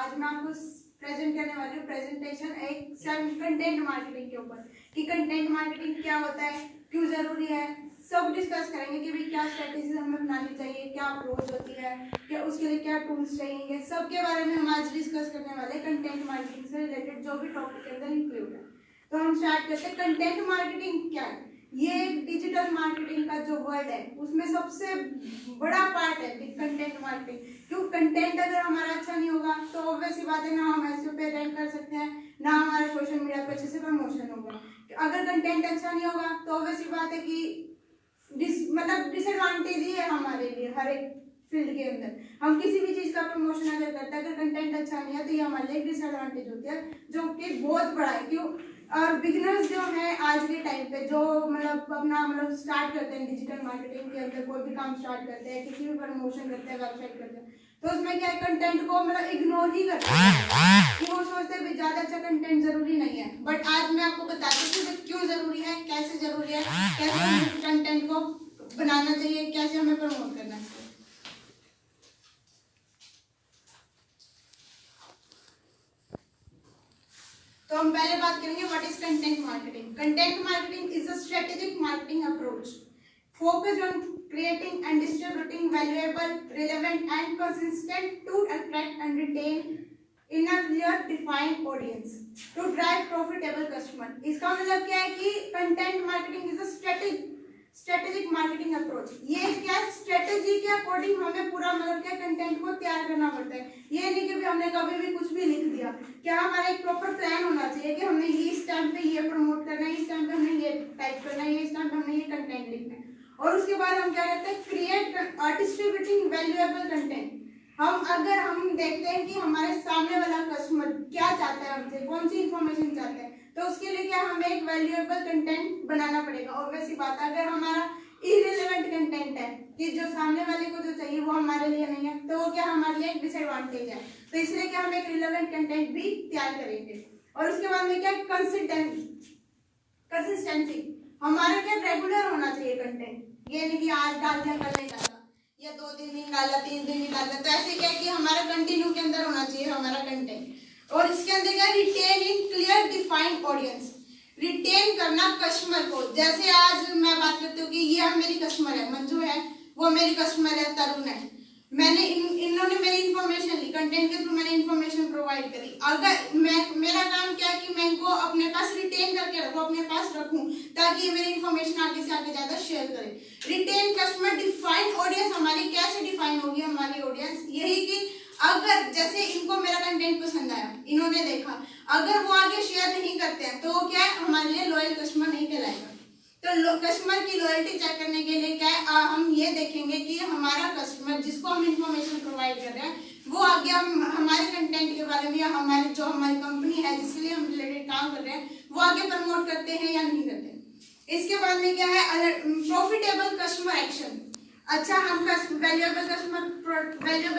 आज मैं आपको प्रेजेंट करने वाली हूँ प्रेजेंटेशन एक कंटेंट मार्केटिंग के ऊपर कि कंटेंट मार्केटिंग क्या होता है, क्यों जरूरी है, सब डिस्कस करेंगे कि भाई क्या स्ट्रेटेजी हमें अपनानी चाहिए, क्या अप्रोच होती है, क्या उसके लिए क्या टूल्स चाहिए, सब के बारे में हम आज डिस्कस करने वाले हैं कंटेंट मार्केटिंग से रिलेटेड जो भी टॉपिक के अंदर इंक्लूड है। तो हम स्टार्ट करते हैं। कंटेंट मार्केटिंग क्या है? ये डिजिटल मार्केटिंग का जो वर्ड है उसमें सबसे बड़ा पार्ट है कंटेंट मार्केटिंग। क्यों? कंटेंट अगर हमारा अच्छा नहीं होगा तो ऑब्वियस सी बात है ना हम एसईओ पे रैंक कर सकते हैं, ना हमारा सोशल मीडिया पे अच्छे से प्रमोशन होगा। अगर कंटेंट अच्छा नहीं होगा तो ऑब्वियस सी बात है कि मतलब डिसएडवांटेज ही है हमारे लिए हर एक फील्ड के अंदर। हम किसी भी चीज का प्रमोशन अगर करते हैं, अगर कंटेंट अच्छा नहीं है तो ये हमारे लिए डिसएडवांटेज होती है, जो कि बहुत बड़ा है। क्यों? और बिगिनर्स जो है आज के टाइम पे जो मतलब स्टार्ट करते हैं डिजिटल मार्केटिंग के अंदर, कोई भी काम स्टार्ट करते हैं, किसी भी प्रमोशन करते हैं, वेबसाइट करते हैं, तो उसमें क्या है, कंटेंट को मतलब इग्नोर ही करते हैं। वो सोचते हैं ज्यादा अच्छा कंटेंट जरूरी नहीं है। बट आज मैं आपको बताती हूँ क्यों जरूरी है, कैसे जरूरी है, कैसे हमें कंटेंट को बनाना चाहिए, कैसे हमें प्रमोट करना चाहिए। तो हम पहले बात करेंगे what is content marketing. Content marketing is a strategic marketing approach focused on creating and distributing valuable, relevant and consistent to attract and retain in a clear defined audience to drive profitable customer। इसका मतलब क्या है कि content marketing is a strategic marketing approach. ये क्या strategy के according हमें पूरा मतलब क्या कंटेंट को तैयार करना पड़ता है। ये नहीं कि भी हमने कभी भी कुछ भी लिख दिया। क्या हमारा एक प्रॉपर प्लान होना चाहिए कि हमने ये इस टाइम पे ये प्रमोट करना है, इस टाइम पे हमने ये टाइप करना है, इस टाइम पे हमने ये कंटेंट लिखना है। और उसके बाद हम क्या करते हैं, क्रिएट और डिस्ट्रीब्यूटिंग वैल्यूएबल कंटेंट। हम देखते हैं कि हमारे सामने वाला कस्टमर क्या चाहता है, हमसे कौन सी इंफॉर्मेशन चाहता है, तो उसके लिए क्या हमें एक वैल्यूएबल कंटेंट बनाना पड़ेगा। ऑब्वियस सी बात है, अगर हमारा इररिलेवेंट कंटेंट है कि जो सामने वाले को जो चाहिए वो हमारे लिए नहीं है, तो वो क्या हमारे लिए एक डिसएडवांटेज है। तो इसलिए क्या हम एक रिलेवेंट कंटेंट भी तैयार करेंगे। और उसके बाद में क्या कंसिस्टेंसी, हमारा क्या रेगुलर होना चाहिए कंटेंट। ये नहीं कि आज डाल दिया कल नहीं डाला, या 2 दिन नहीं डाला 3 दिन नहीं डाला, तो ऐसे क्या कि हमारा कंटिन्यू के अंदर होना चाहिए हमारा कंटेंट। और इसके अंदर क्या, retain in clear defined audience, retain करना कस्टमर को। जैसे आज मैं बात करती हूँ कि ये मेरी कस्टमर है, मंजू है, वो मेरी कस्टमर है, तरुण है, मैंने इन्होंने मेरी इन्फॉर्मेशन ली, कंटेंट के थ्रू मैंने इन्फॉर्मेशन प्रोवाइड करी। अगर मेरा काम क्या है कि मैं इनको अपने पास रिटेन करके रखूं, अपने पास रखूं, ताकि ये मेरी इन्फॉर्मेशन आगे से आगे ज्यादा शेयर करें। रिटेन कस्टमर, डिफाइंड ऑडियंस, हमारी कैसे डिफाइन होगी हमारी ऑडियंस, यही कि अगर जैसे इनको मेरा कंटेंट पसंद आया, इन्होंने देखा, अगर वो आगे शेयर नहीं करते हैं तो क्या है, हमारे लिए लॉयल कस्टमर नहीं कहलाएगा। तो कस्टमर की लॉयल्टी चेक करने के लिए क्या है, हम ये देखेंगे कि हमारा कस्टमर जिसको हम इंफॉर्मेशन प्रोवाइड कर रहे हैं वो आगे हम हमारे कंटेंट के बारे में या हमारी कंपनी है जिसके लिए हम रिलेटेड काम कर रहे हैं वो आगे प्रमोट करते हैं या नहीं करते। इसके बाद में क्या है, प्रॉफिटेबल कस्टमर एक्शन। अच्छा, हम वैल्यूएबल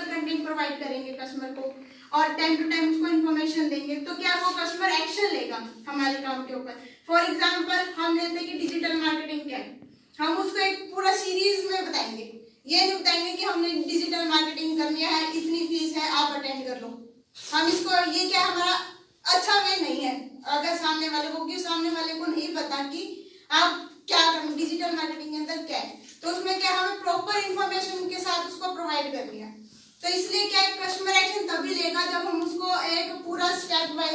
कंटेंट प्रोवाइड करेंगे कस्टमर को और टाइम टू टाइम उसको इन्फॉर्मेशन देंगे, तो क्या वो कस्टमर एक्शन लेगा हमारे काम के ऊपर। फॉर एग्जांपल हम लेते हैं कि डिजिटल मार्केटिंग क्या है, हम उसको एक पूरा सीरीज में बताएंगे। ये नहीं बताएंगे कि हमने डिजिटल मार्केटिंग करनी है, इतनी फीस है, आप अटेंड कर लो। हम इसको, ये क्या हमारा अच्छा वे नहीं है अगर सामने वाले को, क्योंकि सामने वाले को नहीं पता कि आप क्या डिजिटल मार्केटिंग के अंदर क्या है, तो उसमें क्या हमें प्रॉपर इंफॉर्मेशन के साथ उसको प्रोवाइड करनी है। तो इसलिए क्या कस्टमर एक्शन तभी लेगा जब हम उसको एक पूरा स्टेप बाय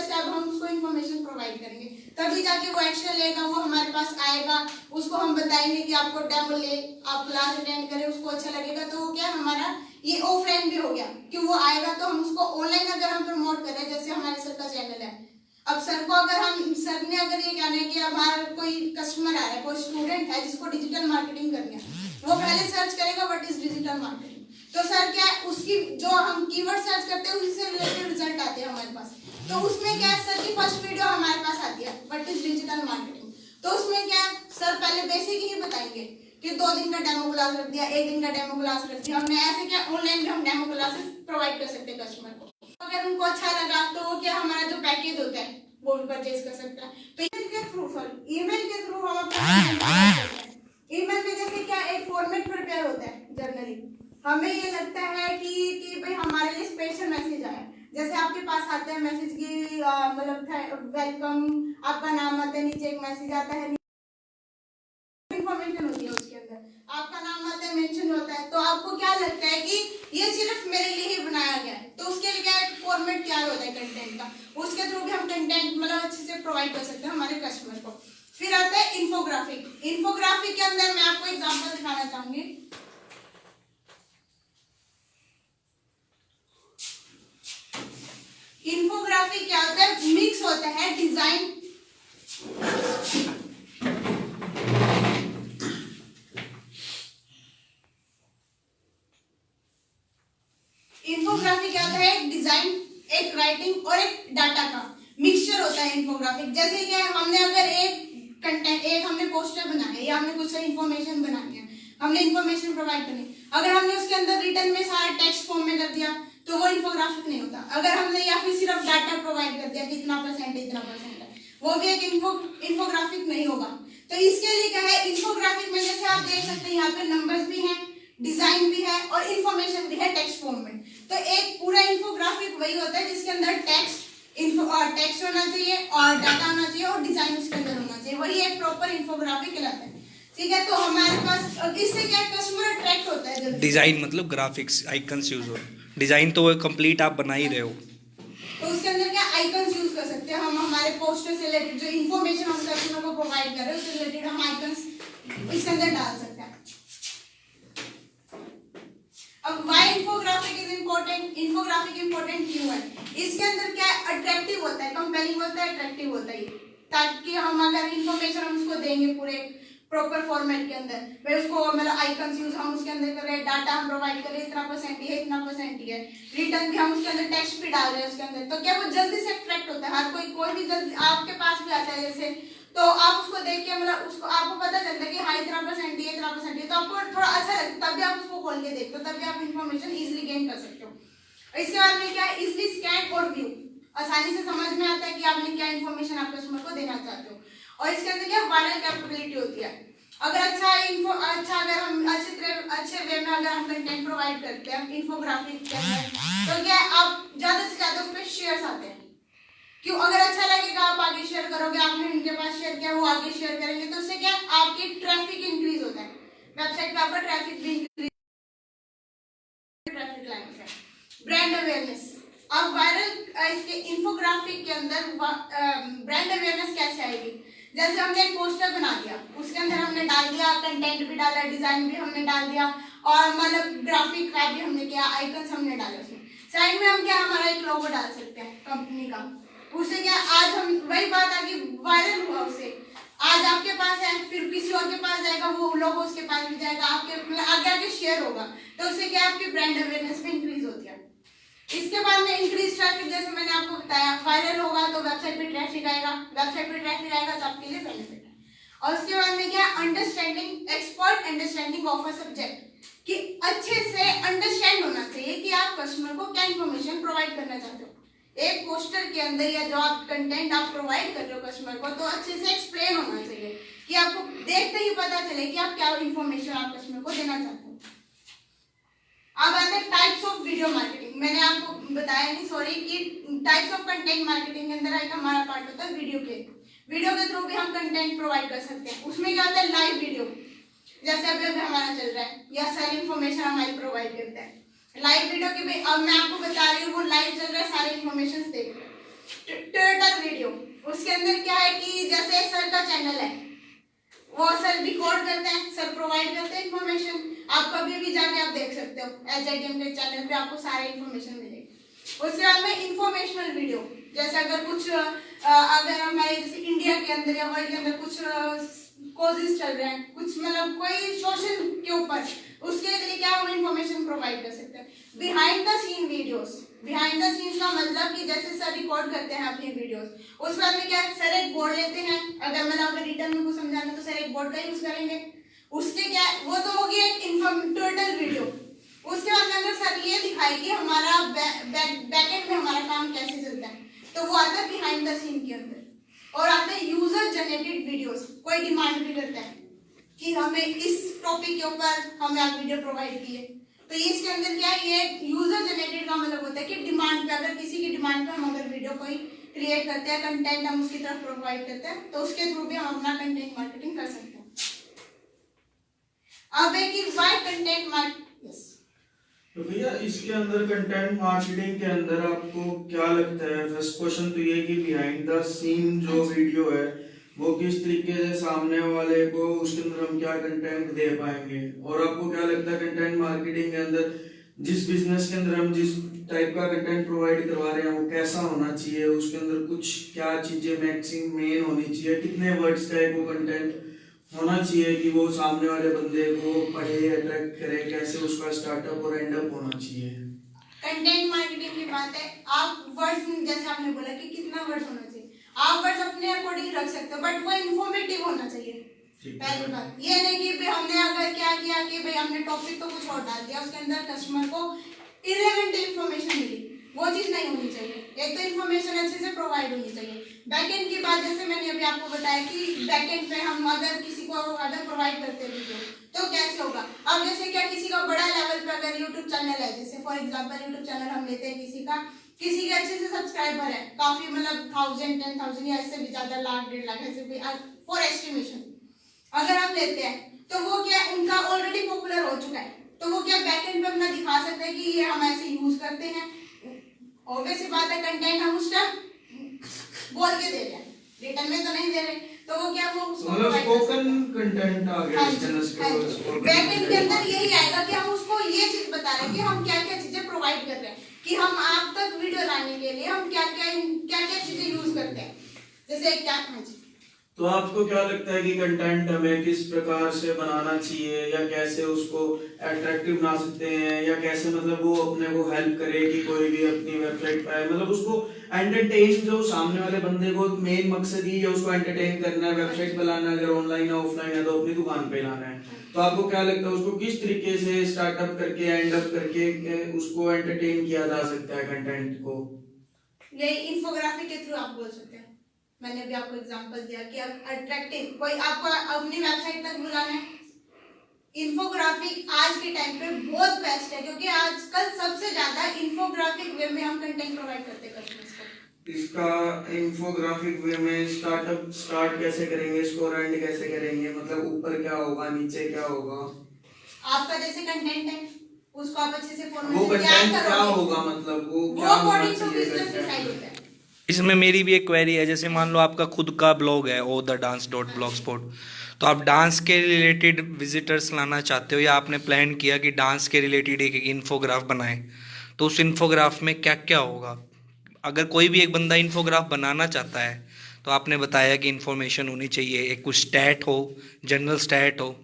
स्टेप हम उसको इन्फॉर्मेशन प्रोवाइड करेंगे, तभी जाके वो एक्शन लेगा, वो हमारे पास आएगा, उसको हम बताएंगे कि आपको डेमो ले, आप क्लास अटेंड करें, उसको अच्छा लगेगा, तो वो क्या हमारा ये ऑफलाइन भी हो गया कि वो आएगा। तो हम उसको ऑनलाइन अगर हम प्रमोट करें, जैसे हमारे सर का चैनल है, अब सर को सर ने अगर ये कहना है कि हमारा कोई कस्टमर आ रहा है, कोई स्टूडेंट है जिसको डिजिटल मार्केटिंग करनी है, वो पहले सर्च करेगा व्हाट इज डिजिटल मार्केटिंग। तो सर क्या है, उसकी जो हम कीवर्ड सर्च करते हैं उससे रिलेटेड रिजल्ट आते हैं हमारे पास, तो उसमें क्या है, सर की फर्स्ट वीडियो हमारे पास आती है व्हाट इज डिजिटल मार्केटिंग। तो उसमें क्या है, सर पहले बेसिक ही बताएंगे कि 2 दिन का डेमो क्लास रख दिया, 1 दिन का डेमो क्लास रख दिया हमने। ऐसे क्या ऑनलाइन भी हम डेमो क्लासेस प्रोवाइड कर सकते हैं कस्टमर को। अगर उनको अच्छा लगा तो वो क्या हमारा जो पैकेज होता है वो भी परचेज कर सकता है। तो ईमेल के थ्रू हम अपना ईमेल में जैसे क्या एक फॉर्मेट प्रिपेयर होता है जनरली, हमें ये लगता है कि भाई हमारे लिए स्पेशल मैसेज आया, जैसे आपके पास आते हैं मैसेज की मतलब वेलकम, आपका नाम आता है, नीचे एक मैसेज आता है, इंफॉर्मेशन होती है उसके अंदर, आपका नाम आता है, मेंशन होता है, तो आपको क्या लगता है कि ये सिर्फ मेरे लिए ही बनाया गया है, तो उसके लिए क्या एक फॉर्मेट तैयार होता है कंटेंट का, उसके थ्रू भी हम कंटेंट मतलब अच्छे से प्रोवाइड कर सकते हैं हमारे कस्टमर को। फिर आता है इंफोग्राफिक। इंफोग्राफिक के अंदर मैं आपको एग्जांपल दिखाना चाहूंगी। इंफोग्राफिक क्या होता है, मिक्स होता है डिजाइन, इंफोग्राफिक क्या होता है, एक डिजाइन, एक राइटिंग और एक डाटा का मिक्सचर होता है इंफोग्राफिक। जैसे कि हमने अगर एक कंटेंट, एक हमने पोस्टर बनाया या हमने कुछ इंफॉर्मेशन बनानी है, हमने इंफॉर्मेशन प्रोवाइड करनी, अगर हमने उसके अंदर रिटर्न में सारा टेक्स्ट फॉर्म में कर दिया तो वो इंफोग्राफिक नहीं होता। अगर हमने या फिर सिर्फ डाटा प्रोवाइड कर दिया कि इतना परसेंट इतना परसेंट है, वो भी एक इंफोग्राफिक नहीं होगा। तो इसके लिए क्या है, इंफोग्राफिक में जैसे आप देख सकते हैं यहाँ पे नंबर्स भी हैं, डिजाइन भी है और इंफॉर्मेशन भी है टेक्स्ट फॉर्म में। तो एक पूरा इंफोग्राफिक वही होता है जिसके अंदर टेक्स्ट होना चाहिए और डाटा होना चाहिए और डिजाइन उसके अंदर होना चाहिए, वही एक प्रॉपर इंफोग्राफिक कहलाता है। ठीक है, तो हमारे पास इससे क्या कस्टमर अट्रैक्ट होता है जल्दी। डिजाइन मतलब ग्राफिक्स, आइकन्स यूज हो, डिजाइन तो वो कंप्लीट आप बना ही रहे हो, तो उसके अंदर क्या आइकन्स यूज कर सकते हैं हम, हमारे पोस्टर से रिलेटेड जो इंफॉर्मेशन हम कस्टमर को प्रोवाइड कर रहे हैं उससे रिलेटेड हम आइकन्स इसके अंदर डाल सकते हैं। अब why infographic is important, infographic important क्यों है, इसके अंदर क्या अट्रैक्टिव होता है, कंपेलिंग होता है, अट्रैक्टिव होता है, ताकि हम अगर इंफॉर्मेशन हम उसको देंगे पूरे प्रॉपर फॉर्मेट के अंदर, फिर उसको मतलब आइकन्स यूज हम उसके अंदर कर रहे हैं, डाटा हम प्रोवाइड कर रहे हैं, इतना परसेंट ही है, इतना परसेंट ही है, रिटर्न भी हम उसके अंदर टेक्स्ट भी डाल रहे हैं उसके अंदर, तो क्या वो जल्दी से अट्रैक्ट होता है। हर कोई भी जल्दी आपके पास भी आता है जैसे, तो आप उसको देख के मतलब उसको आपको पता चलता है कि हाँ इतना परसेंट है, इतना परसेंट है, तो आपको थोड़ा अच्छा लगता है, तभी आप उसको खोल के देखते हो, तभी आप इंफॉर्मेशन इजिली गेन कर सकते हो। इसके बाद में क्या है, इजिली स्कैन और व्यू, आसानी से समझ में आता है कि आपने क्या इंफॉर्मेशन आप कस्टमर को देना चाहते हो। और इसके अंदर क्या वायरल कैपेबिलिटी होती है, अगर अगर हम अच्छे वे में अगर हम कंटेंट प्रोवाइड करते हैं इंफोग्राफिक के अंदर, तो क्या आप ज्यादा से ज्यादा उस पर शेयर्स आते हैं, क्यों, अगर अच्छा लगेगा आप आगे शेयर करोगे, आपने उनके पास शेयर किया वो आगे शेयर करेंगे, तो उससे क्या आपकी ट्रैफिक इंक्रीज होता है, वेबसाइट पे आपका ट्रैफिक भी इंक्रीज, ट्रैफिक लाइन है। ब्रांड अवेयरनेस, अब वायरल इसके इंफोग्राफिक के अंदर ब्रांड अवेयरनेस कैसे आएगी, जैसे हमने एक पोस्टर बना दिया, उसके अंदर हमने डाल दिया, कंटेंट भी डाला, डिजाइन भी हमने डाल दिया और मतलब ग्राफिक का भी हमने किया, आइकन्स हमने डाले, उसमें साइड में हम क्या हमारा एक लोगो डाल सकते हैं कंपनी का, उससे क्या आज हम वही बात आ गई, वायरल हुआ, उससे आज आपके पास है फिर किसी और के पास जाएगा, वो लोगो उसके पास भी जाएगा, आपके मतलब आगे आगे शेयर होगा, तो उससे क्या आपकी ब्रांड अवेयरनेस भी इंक्रीज होती है। इसके बाद में इंक्रीज ट्रैफिक, जैसे मैंने आपको बताया वायरल होगा तो वेबसाइट पे ट्रैफिक आएगा, वेबसाइट पे ट्रैफिक आएगा तो आपके लिए बेनिफिट है। और उसके बाद में क्या understanding, expert understanding of a subject, कि अच्छे से अंडरस्टैंड होना चाहिए कि आप कस्टमर को क्या इंफॉर्मेशन प्रोवाइड करना चाहते हो। एक पोस्टर के अंदर या जो आप कंटेंट आप प्रोवाइड कर रहे हो कस्टमर को, तो अच्छे से एक्सप्लेन होना चाहिए कि आपको देखते ही पता चले कि आप क्या इंफॉर्मेशन आप कस्टमर को देना चाहते हो। अब आते हैं टाइप्स ऑफ वीडियो मार्केटिंग, मैंने आपको बताया नहीं सॉरी कि टाइप्स ऑफ कंटेंट मार्केटिंग के अंदर एक हमारा पार्ट होता है वीडियो के थ्रू भी हम कंटेंट प्रोवाइड कर सकते हैं। उसमें क्या होता है लाइव वीडियो, जैसे अभी अभी हमारा चल रहा है, या सारी इंफॉर्मेशन हमारी प्रोवाइड करता है लाइव वीडियो की भी। अब मैं आपको बता रही हूँ वो लाइव चल रहा है, सारे इंफॉर्मेशन देख रहे हैं। ट्विटर वीडियो, उसके अंदर क्या है कि जैसे सर का चैनल है, वो सर रिकॉर्ड करते हैं, सर प्रोवाइड करते हैं इंफॉर्मेशन, आप कभी भी जाके आप देख सकते हो HITM के चैनल पे, आपको सारे इंफॉर्मेशन मिलेगी। उसके बाद में इंफॉर्मेशनल वीडियो, जैसे अगर कुछ अगर हमारे जैसे इंडिया के अंदर या वर्ल्ड के अंदर कुछ कोजेस चल रहे हैं, कुछ मतलब कोई सोशल के ऊपर, उसके लिए क्या हम इंफॉर्मेशन प्रोवाइड कर सकते हैं। Behind the seen videos, behind the scenes का मतलब कि जैसे सर रिकॉर्ड करते हैं अपनी वीडियोस, उस बाद में क्या सर एक बोर्ड लेते हैं, अगर मतलब अगर रिटर्न में कुछ समझाना तो सर एक बोर्ड का यूज करेंगे, उसके क्या वो तो होगी एक टोटल वीडियो। उसके बाद में अगर सर ये दिखाए कि हमारा बैकएंड में हमारा काम कैसे चलता है, तो वो आता है बिहाइंड द सीन के अंदर। और आते हैं यूजर जनरेटेड वीडियोस, कोई डिमांड भी करता है कि हमें इस टॉपिक के ऊपर हमें आप वीडियो प्रोवाइड किए, तो तो ये इसके अंदर क्या है, ये यूजर जनरेटेड का मतलब होता है कि डिमांड पे, अगर किसी की डिमांड पे हम अगर वीडियो कोई क्रिएट करते हैं, कंटेंट हम उसकी तरफ प्रोवाइड करते हैं, तो उसके थ्रू भी हम अपना कंटेंट मार्केटिंग कर सकते हैं। अब है कि व्हाई कंटेंट मार्केटिंग। तो भैया इसके अंदर कंटेंट मार्केटिंग के अंदर आपको क्या लगता है? फर्स्ट क्वेश्चन तो ये कि बिहाइंड द सीन जो वीडियो है वो किस तरीके से सामने वाले को उसके अंदर हम क्या कंटेंट दे पाएंगे, और आपको क्या लगता है कंटेंट मार्केटिंग के अंदर जिस बिजनेस के अंदर हम जिस टाइप का कंटेंट प्रोवाइड करवा रहे हैं वो कैसा होना चाहिए, उसके अंदर कुछ क्या चीजें मैक्सिमम मेन होनी चाहिए, कितने वर्ड्स का एक वो कंटेंट होना चाहिए कि वो सामने वाले बंदे को पढ़े, अट्रैक्ट करे, कैसे उसका स्टार्टअप और एंड अप होना चाहिए? कंटेंट मार्केटिंग की बात है, आप वर्ड्स जैसे आपने बोला कि कितना वर्ड्स होना चाहिए, आप वर्ड्स अपने अकॉर्डिंग रख सकते हो, बट वो इन्फॉर्मेटिव होना चाहिए। पहली बात ये नहीं कि भाई हमने अगर क्या किया कि भाई हमने टॉपिक तो कुछ और डाल दिया, उसके अंदर कस्टमर को इररिलेवेंट इंफॉर्मेशन मिली, वो चीज नहीं होनी चाहिए। एक तो इन्फॉर्मेशन अच्छे से प्रोवाइड होनी चाहिए। बैकएंड की बात, जैसे मैंने अभी आपको बताया कि बैकएंड पे हम अगर किसी को अगर प्रोवाइड करते वीडियो तो कैसे होगा। अब जैसे क्या किसी का बड़ा लेवल पे अगर यूट्यूब चैनल है, जैसे फॉर एग्जांपल यूट्यूब चैनल हम लेते हैं किसी के अच्छे से सब्सक्राइबर है, काफी मतलब 1000 10,000 या इससे भी ज्यादा, लाख 1.5 लाख ऐसे भी फॉर एस्टिमेशन अगर हम लेते हैं, तो वो क्या उनका ऑलरेडी पॉपुलर हो चुका है, तो वो क्या बैकएंड पे अपना दिखा सकते हैं कि ये हम ऐसे यूज करते हैं। ऑब्वियस सी बात है कंटेंट हम उस टाइम बोल के दे रहे हैं, रिटर्न में तो नहीं दे रहे, तो वो क्या वो मतलब स्पोकन कंटेंट आ गया इसके अंदर। बैकएंड के अंदर यही आएगा कि हम उसको ये चीज बता रहे हैं कि हम क्या क्या चीजें प्रोवाइड कर रहे हैं, कि हम आप तक वीडियो लाने के लिए हम क्या क्या चीजें यूज करते हैं, जैसे क्या। हाँ जी, तो आपको क्या लगता है कि कंटेंट हमें किस प्रकार से बनाना चाहिए, या कैसे उसको अट्रैक्टिव बना सकते हैं, या कैसे मतलब वो अपने को हेल्प करे कि कोई भी अपनी वेबसाइट पे मतलब उसको एंटरटेन, जो सामने वाले बंदे को मेन मकसद ही है उसको एंटरटेन करना है, वेबसाइट पे लाना है, अगर ऑनलाइन है ऑफलाइन है तो अपनी दुकान पे लाना है, तो आपको क्या लगता है उसको किस तरीके से स्टार्टअप करके एंड अप करके उसको एंटरटेन किया जा सकता है कंटेंट को? यही इन्फोग्राफिक के थ्रू आप बोल सकते हैं। मैंने भी आपको एग्जांपल दिया कि अब अट्रैक्टिव कोई आपको अपनी वेबसाइट तक बुलाना है, इन्फोग्राफिक आज के टाइम पे बहुत बेस्ट है, क्योंकि आजकल सबसे ज्यादा इन्फोग्राफिक वे में हम कंटेंट प्रोवाइड करते हैं कस्टमर्स को। इसका इन्फोग्राफिक वे में स्टार्ट कैसे करेंगे, इसको एंड कैसे करेंगे, मतलब ऊपर क्या होगा नीचे क्या होगा? आपका जैसे कंटेंट है उसको आप अच्छे से फॉर्मेट वो कंटेंट क्या होगा, मतलब वो क्या अकॉर्डिंग टू बिजनेस डिसाइड होता है। इसमें मेरी भी एक क्वेरी है, जैसे मान लो आपका खुद का ब्लॉग है odadance.blogspot, तो आप डांस के रिलेटेड विजिटर्स लाना चाहते हो, या आपने प्लान किया कि डांस के रिलेटेड एक इन्फोग्राफ बनाएं, तो उस इन्फोग्राफ में क्या क्या होगा? अगर कोई भी एक बंदा इन्फोग्राफ बनाना चाहता है, तो आपने बताया कि इन्फॉर्मेशन होनी चाहिए, एक कुछ स्टैट हो, जनरल स्टैट हो,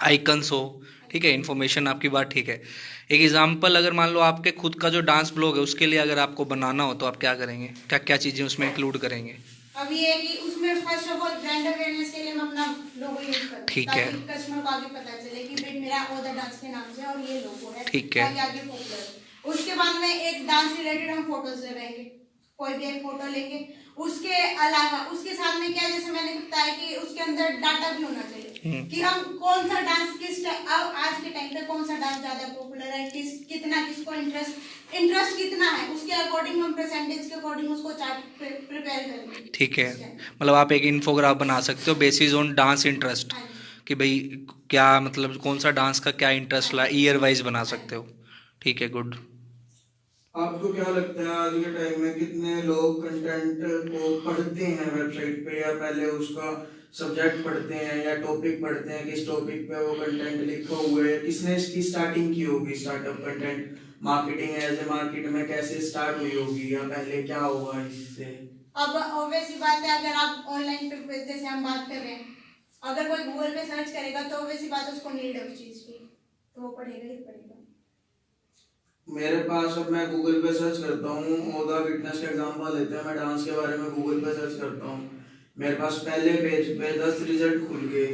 आइकन्स हो, ठीक है, इन्फॉर्मेशन आपकी बात ठीक है। एक एग्जांपल, अगर मान लो आपके खुद का जो डांस ब्लॉग है उसके लिए अगर आपको बनाना हो तो आप क्या करेंगे, क्या क्या चीज़ें उसमें इंक्लूड करेंगे? अब ये है कि उसमें first of all brand awareness के लिए हम अपना लोगो यूज करते हैं, ठीक है, ताकि कस्टमर को आगे पता चले कि भाई मेरा ओदा डांस के नाम से और ये लोगो है, ठीक है, ताकि आगे पॉपुलर। उसके बाद में एक डांस रिलेटेड हम फोटोज लगाएंगे, कोई भी एक फोटो लेंगे, उसके अलावा उसके साथ में क्या, जैसे मैंने बताया कि उसके अंदर डाटा भी होना चाहिए कि हम कौन सा डांस किस आज के टाइम पे कौन सा डांस ज्यादा पॉपुलर है, कितना किसको इंटरेस्ट कितना है, उसके अकॉर्डिंग हम परसेंटेज के अकॉर्डिंग उसको चार्ट प्रिपेयर करेंगे। ठीक है, मतलब आप एक इन्फोग्राफ बना सकते हो बेसिस ऑन डांस इंटरेस्ट, कि भाई क्या मतलब कौन सा डांस का क्या इंटरेस्ट ला, ईयर वाइज बना सकते हो, ठीक है, गुड। आपको क्या लगता है आज के टाइम में कितने लोग कंटेंट को पढ़ते हैं वेबसाइट पे, या पहले उसका सब्जेक्ट पढ़ते हैं या टॉपिक पढ़ते हैं, किस टॉपिक पे वो कंटेंट लिखा हुआ है, किसने इसकी स्टार्टिंग की होगी, startup content marketing as a market में कैसे स्टार्ट हुई होगी, या पहले क्या हुआ इससे? अब ऑब्वियस सी बात है, अगर आप ऑनलाइन पे जैसे हम बात कर रहे हैं, अगर कोई गूगल पे सर्च करेगा तो ऑब्वियस सी बात है उसको नीड है उस चीज की, तो वो पढ़ेगा ही पढ़ेगा। मेरे पास, अब मैं गूगल पे सर्च करता हूँ, ओदा फिटनेस का एग्जांपल लेते हैं, मैं डांस के बारे में गूगल पे सर्च करता हूँ, मेरे पास पहले पेज पे 10 रिजल्ट खुल गए,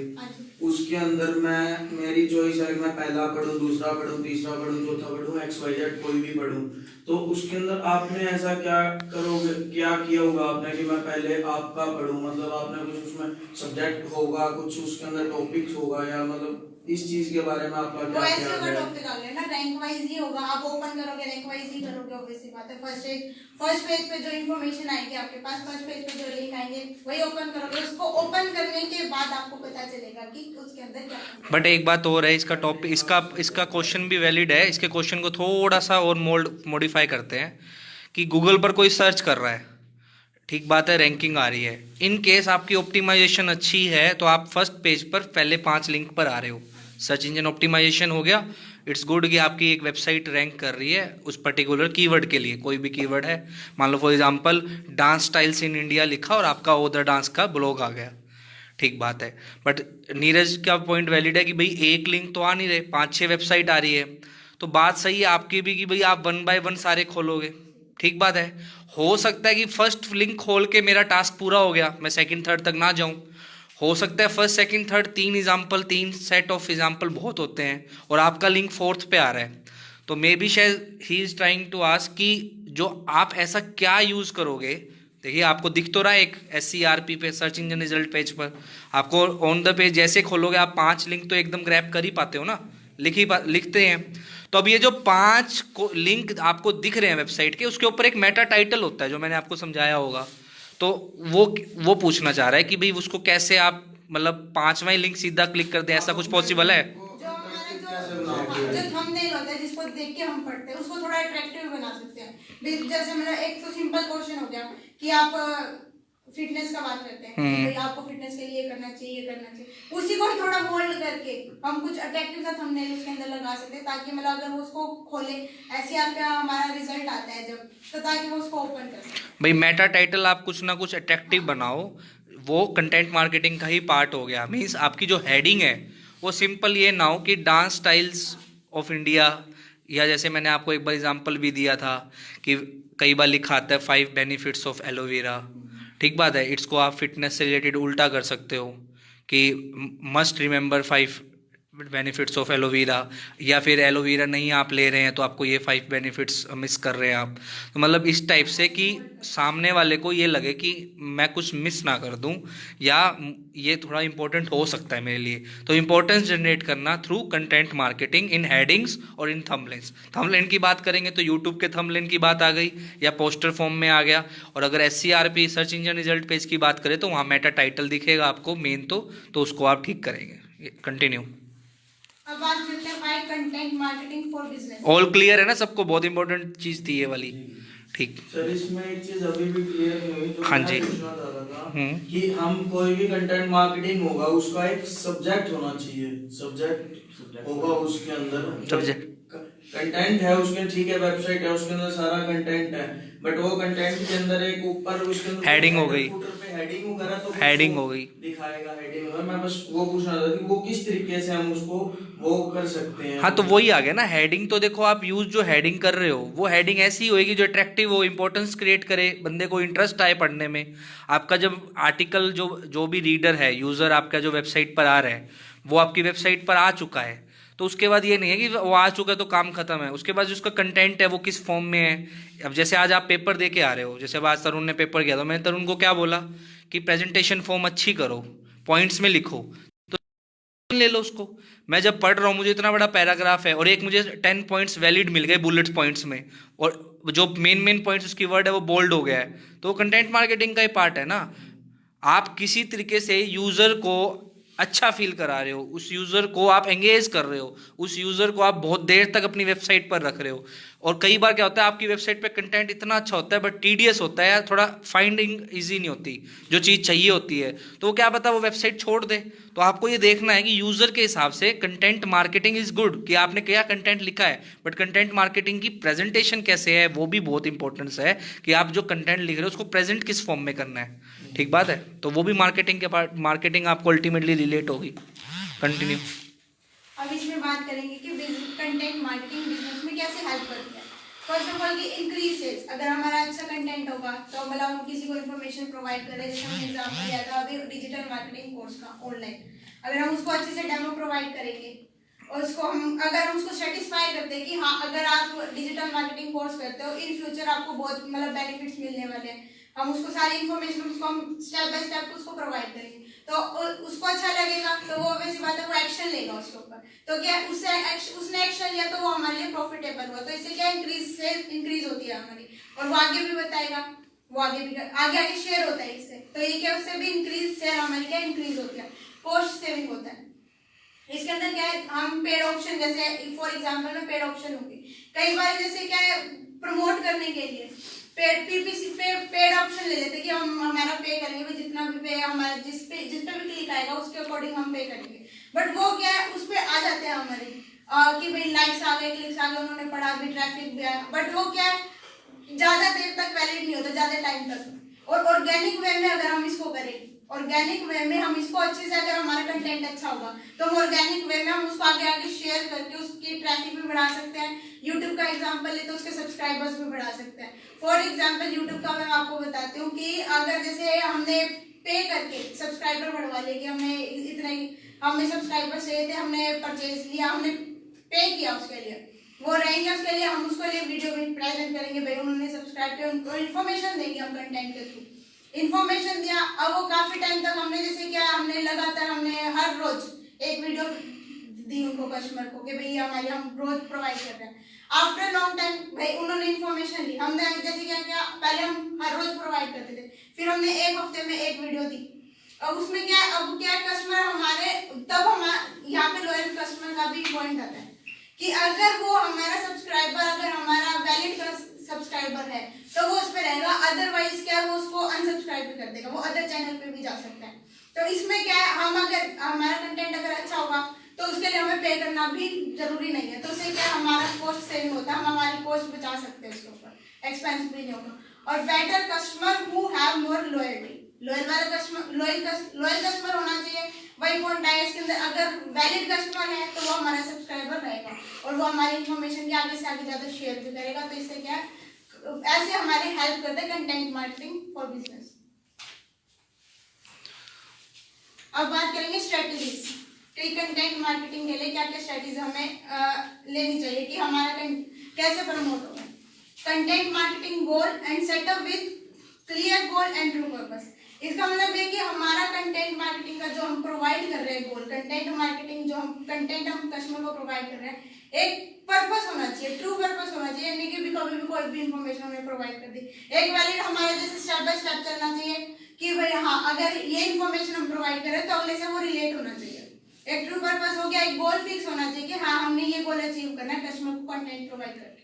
उसके अंदर मैं मेरी चॉइस है, मैं पहला पढ़ूं, दूसरा पढ़ूं, तीसरा पढ़ूं, चौथा पढ़ूं, XYZ कोई भी पढ़ूं, तो उसके अंदर आपने ऐसा क्या करोगे, क्या किया होगा आपने कि मैं पहले आपका पढ़ूं, मतलब आपने कुछ उसमें सब्जेक्ट होगा, कुछ उसके अंदर टॉपिक्स होगा, या मतलब इस चीज के बारे में आपका वो क्या ऐसे ख्याल का है? टॉपिक आ गया ना, रैंक वाइज ही होगा, आप ओपन करोगे रैंक वाइज ही करोगे, ऑब्वियसली बात है। फर्स्ट पेज पे जो इन्फॉर्मेशन आएगी आपके पास, फर्स्ट पेज पे जो लिंक आएंगे वही ओपन करोगे, उसको ओपन करने के बाद आपको पता चलेगा कि उसके अंदर क्या है। बट एक बात और है, इसका टॉपिक इसका क्वेश्चन भी वैलिड है। इसके क्वेश्चन को थोड़ा सा और मॉडिफाई करते हैं कि गूगल पर कोई सर्च कर रहा है, ठीक बात है, रैंकिंग आ रही है। इन केस आपकी ऑप्टिमाइजेशन अच्छी है तो आप फर्स्ट पेज पर पहले 5 लिंक पर आ रहे हो, सर्च इंजन ऑप्टिमाइजेशन हो गया, इट्स गुड कि आपकी एक वेबसाइट रैंक कर रही है उस पर्टिकुलर कीवर्ड के लिए। कोई भी कीवर्ड है, मान लो for example dance styles in India लिखा और आपका ओदर डांस का ब्लॉग आ गया, ठीक बात है। बट नीरज का पॉइंट वैलिड है कि भाई एक लिंक तो आ नहीं रहे, 5-6 वेबसाइट आ रही है, तो बात सही है आपकी भी कि भाई आप 1 बाय 1 सारे खोलोगे, ठीक बात है। हो सकता है कि फर्स्ट लिंक खोल के मेरा टास्क पूरा हो गया, मैं सेकंड थर्ड तक ना जाऊं। हो सकता है first second third 3 set of example बहुत होते हैं और आपका लिंक 4th पे आ रहा है, तो मे बी शायद he is trying to ask कि जो आप ऐसा क्या यूज़ करोगे। देखिए आपको दिख तो रहा है एक SCRP पे, सर्च इंजन रिजल्ट पेज पर, आपको ऑन द पेज जैसे खोलोगे आप 5 लिंक तो एकदम ग्रैब कर ही पाते हो ना, लिखते हैं। तो अब ये जो 5 लिंक आपको दिख रहे हैं वेबसाइट के, उसके ऊपर एक मेटा टाइटल होता है जो मैंने आपको समझाया होगा, तो वो पूछना चाह रहा है कि भाई उसको कैसे आप मतलब 5वां लिंक सीधा क्लिक कर दें, ऐसा कुछ पॉसिबल है? जो हमारा जो थंबनेल होता है जिसको देख के हम पढ़ते हैं उसको थोड़ा अट्रैक्टिव बना सकते हैं। जैसे मतलब एक तो सिंपल क्वेश्चन हो गया कि आप फिटनेस का बात करते हैं कि भाई आपको फिटनेस के लिए ये करना चाहिए, ये करना चाहिए, उसी को थोड़ा मोल्ड करके हम कुछ अट्रैक्टिव सा थंबनेल उसके अंदर लगा सकते हैं, ताकि मतलब अगर वो उसको खोले, ऐसे आपका हमारा रिजल्ट आता है जब, तो ताकि वो उसको ओपन कर सके। भाई मेटा टाइटल आप कुछ ना कुछ अट्रैक्टिव बनाओ, वो कंटेंट मार्केटिंग का ही पार्ट हो गया। मीन्स आपकी जो हेडिंग है वो सिंपल ये ना हो कि डांस स्टाइल्स ऑफ इंडिया, या जैसे मैंने आपको एक बार एग्जांपल भी दिया था कि कई बार लिखा आता है 5 बेनिफिट्स ऑफ एलोवेरा, ठीक बात है, इसको आप फिटनेस से रिलेटेड उल्टा कर सकते हो कि must remember 5 benefits of aloe vera, या फिर एलोवेरा नहीं आप ले रहे हैं तो आपको ये 5 बेनिफिट्स मिस कर रहे हैं आप। तो मतलब इस टाइप से कि सामने वाले को ये लगे कि मैं कुछ मिस ना कर दूं, या ये थोड़ा इंपॉर्टेंट हो सकता है मेरे लिए। तो इंपॉर्टेंस जनरेट करना through content marketing in headings और इन थंबनेल्स। थंबनेल की बात करेंगे तो यूट्यूब के थंबनेल की बात आ गई या पोस्टर फॉर्म में आ गया, और अगर SCRP search engine result page की बात करें तो वहाँ मेटा टाइटल दिखेगा आपको मेन, तो उसको आप ठीक करेंगे। कंटिन्यू। अब बात करते हैं why content marketing for business. All clear है ना सबको? बहुत इंपॉर्टेंट चीज थी ये वाली, ठीक। सर इसमें एक चीज अभी भी क्लियर नहीं हुई जो हाँ मैं जी। पूछना चाह रहा था कि हम कोई भी कंटेंट मार्केटिंग होगा उसका एक सब्जेक्ट होना चाहिए, सब्जेक्ट होगा उसके अंदर, सब्जेक्ट कंटेंट है उसके, ठीक है, वेबसाइट है उसके अंदर सारा कंटेंट है, बट वो कंटेंट के अंदर एक ऊपर उसके अंदर हेडिंग हो गई, हेडिंग वगैरह तो हेडिंग हो गई, दिखाएगा हेडिंग वगैरह। मैं बस वो पूछना था कि वो किस तरीके से हम उसको वो कर सकते हैं। हाँ तो वही आ गया ना हेडिंग। तो देखो आप यूज जो हेडिंग कर रहे हो वो हेडिंग ऐसी होएगी जो अट्रैक्टिव हो, इंपॉर्टेंस क्रिएट करे, बंदे को इंटरेस्ट आए पढ़ने में। आपका जब आर्टिकल जो भी रीडर है, यूजर आपका जो वेबसाइट पर आ रहा है, वो आपकी वेबसाइट पर आ चुका है, तो उसके बाद ये नहीं है कि वो आ चुका है तो काम खत्म है। उसके बाद जो उसका कंटेंट है वो किस फॉर्म में है। अब जैसे आज आप पेपर दे के आ रहे हो, जैसे अब आज तरुण ने पेपर किया, तो मैंने तरुण को क्या बोला कि प्रेजेंटेशन फॉर्म अच्छी करो, पॉइंट्स में लिखो, ले लो उसको। मैं जब पढ़ रहा हूँ मुझे इतना बड़ा पैराग्राफ है और एक मुझे 10 पॉइंट्स वैलिड मिल गए बुलेट पॉइंट्स में, और जो मेन पॉइंट्स उसकी वर्ड है वो बोल्ड हो गया है, तो वो कंटेंट मार्केटिंग का ही पार्ट है ना। आप किसी तरीके से यूजर को अच्छा फील करा रहे हो, उस यूजर को आप एंगेज कर रहे हो, उस यूजर को आप बहुत देर तक अपनी वेबसाइट पर रख रहे हो। और कई बार क्या होता है आपकी वेबसाइट पे कंटेंट इतना अच्छा होता है बट टीडियस होता है, थोड़ा फाइंडिंग इजी नहीं होती जो चीज़ चाहिए होती है, तो वो क्या पता वो वेबसाइट छोड़ दे। तो आपको ये देखना है कि यूजर के हिसाब से कंटेंट मार्केटिंग इज गुड, कि आपने क्या कंटेंट लिखा है, बट कंटेंट मार्केटिंग की प्रेजेंटेशन कैसे है वो भी बहुत इंपॉर्टेंस है, कि आप जो कंटेंट लिख रहे हो उसको प्रेजेंट किस फॉर्म में करना है, ठीक बात है। तो वो भी मार्केटिंग के पार्ट, मार्केटिंग आपको अल्टीमेटली रिलेट होगी। कंटिन्यू। अब इसमें बात करेंगे कि कंटेंट मार्केटिंग बिजनेस में कैसे हेल्प करती है। फर्स्ट ऑफ ऑल कि इंक्रीज सेल्स, अगर हमारा अच्छा कंटेंट होगा तो मतलब हम किसी को इन्फॉर्मेशन प्रोवाइड करें, जैसे हमने एग्जांपल लिया था अभी डिजिटल मार्केटिंग कोर्स का ऑनलाइन, अगर हम उसको अच्छे से डेमो प्रोवाइड करेंगे और उसको अगर हम उसको सेटिस्फाई करते हैं कि हाँ अगर आप डिजिटल मार्केटिंग कोर्स करते हो इन फ्यूचर आपको बहुत मतलब बेनिफिट्स मिलने वाले हैं, हम उसको सारी इन्फॉर्मेशन उसको हम स्टेप बाय स्टेप उसको प्रोवाइड करेंगे, तो उसको अच्छा लगेगा, तो वो वैसी बात है वो एक्शन लेगा उसके ऊपर। तो क्या उसने एक्शन लिया तो वो हमारे लिए प्रॉफिटेबल हुआ, तो इससे क्या इंक्रीज होती है हमारी, और वो आगे भी बताएगा, वो आगे भी आगे शेयर होता है इससे, तो ये क्या उससे भी इंक्रीज शेयर हमारी क्या इंक्रीज होती है, कॉस्ट सेविंग होता है। इसके अंदर क्या है, हम पेड ऑप्शन, जैसे फॉर एग्जांपल में पेड ऑप्शन होगी, कई बार जैसे क्या है प्रमोट करने के लिए पेड पीपीसी पेड ऑप्शन ले लेते कि हम हमारा पे करेंगे भाई, जितना भी पे हमारा जिस पे भी क्लिक आएगा उसके अकॉर्डिंग हम पे करेंगे, बट वो क्या है उस पे आ जाते हैं हमारे कि भाई लाइक्स आ गए, क्लिक्स आ गए, उन्होंने पढ़ा भी, ट्रैफिक भी आया, बट वो क्या है ज्यादा देर तक वैलिड नहीं होता, ज्यादा टाइम तक। और ऑर्गेनिक वे में अगर हम इसको करें, ऑर्गेनिक वे में हम इसको अच्छे से, अगर हमारा कंटेंट अच्छा होगा तो हम ऑर्गेनिक वे में हम उसको आगे आगे शेयर करके उसकी ट्रैफिक भी बढ़ा सकते हैं। यूट्यूब का एग्जांपल ले तो उसके सब्सक्राइबर्स भी बढ़ा सकते हैं। फॉर एग्जांपल यूट्यूब का मैं आपको बताती हूँ कि अगर जैसे हमने पे करके सब्सक्राइबर बढ़वा लिए कि हमें इतना ही हमें सब्सक्राइबर चाहिए थे, हमने परचेज लिया, हमने पे किया उसके लिए, वो रहेंगे उसके लिए, हम उसके लिए वीडियो में प्रेजेंट करेंगे, भाई उन्होंने सब्सक्राइब किया, उनको इन्फॉर्मेशन देंगे हम कंटेंट के थ्रू, इन्फॉर्मेशन दिया। अब वो काफी टाइम तक हमने जैसे क्या हमने लगातार हमने हर रोज एक वीडियो दी उनको कस्टमर को कि भाई हमारे हम रोज प्रोवाइड कर रहे हैं। आफ्टर लॉन्ग टाइम भाई उन्होंने इन्फॉर्मेशन ली, हमने जैसे क्या क्या पहले हम हर रोज प्रोवाइड करते थे, फिर हमने एक हफ्ते में एक वीडियो दी, अब उसमें क्या अब क्या कस्टमर हमारे, तब हम यहाँ पे लॉयल कस्टमर का भी पॉइंट आता है कि अगर वो हमारा सब्सक्राइबर, अगर हमारा वैलिड सब्सक्राइबर है तो वो उस पे रहेगा, अदरवाइज क्या वो उसको अनसब्सक्राइब भी कर देगा, वो अदर चैनल पे भी जा सकता है। तो इसमें क्या है, हम अगर हमारा कंटेंट अगर अच्छा होगा तो उसके लिए हमें पे करना भी जरूरी नहीं है, तो उससे क्या हमारा कॉस्ट सेविंग होता है, हम हमारी कॉस्ट बचा सकते हैं, उसके ऊपर एक्सपेंस भी नहीं होगा। और better customer who have more loyalty, loyal customer होना चाहिए, वही पॉइंट है इसके अंदर। अगर वैलिड कस्टमर है तो वो हमारा सब्सक्राइबर रहेगा और वो हमारी इन्फॉर्मेशन की आगे से आगे ज्यादा शेयर भी करेगा, तो इससे क्या ऐसे हमारे हेल्प करते हैं कंटेंट मार्केटिंग फॉर बिजनेस। अब बात करेंगे स्ट्रेटजीज कि कंटेंट मार्केटिंग के लिए क्या क्या स्ट्रेटजीज हमें लेनी चाहिए कि हमारा कैसे प्रमोट होगा। Content marketing goal and setup with clear goal and true purpose. इसका मतलब है कि हमारा कंटेंट मार्केटिंग का जो हम प्रोवाइड कर रहे हैं गोल, कंटेंट मार्केटिंग जो हम कंटेंट हम कस्टमर को प्रोवाइड कर रहे हैं, एक पर्पस होना चाहिए, ट्रू पर्पस होना चाहिए, नहीं कि भी कभी भी कोई भी इंफॉर्मेशन हमें प्रोवाइड कर दी। एक वैलिड हमारे जैसे स्टेप बाय स्टेप चलना चाहिए कि भाई हाँ अगर ये इन्फॉर्मेशन हम प्रोवाइड करें तो अगले से वो रिलेट होना चाहिए। एक ट्रू पर्पस हो गया, एक गोल फिक्स होना चाहिए कि हाँ हमने ये गोल अचीव करना है कस्टमर को कंटेंट प्रोवाइड करके।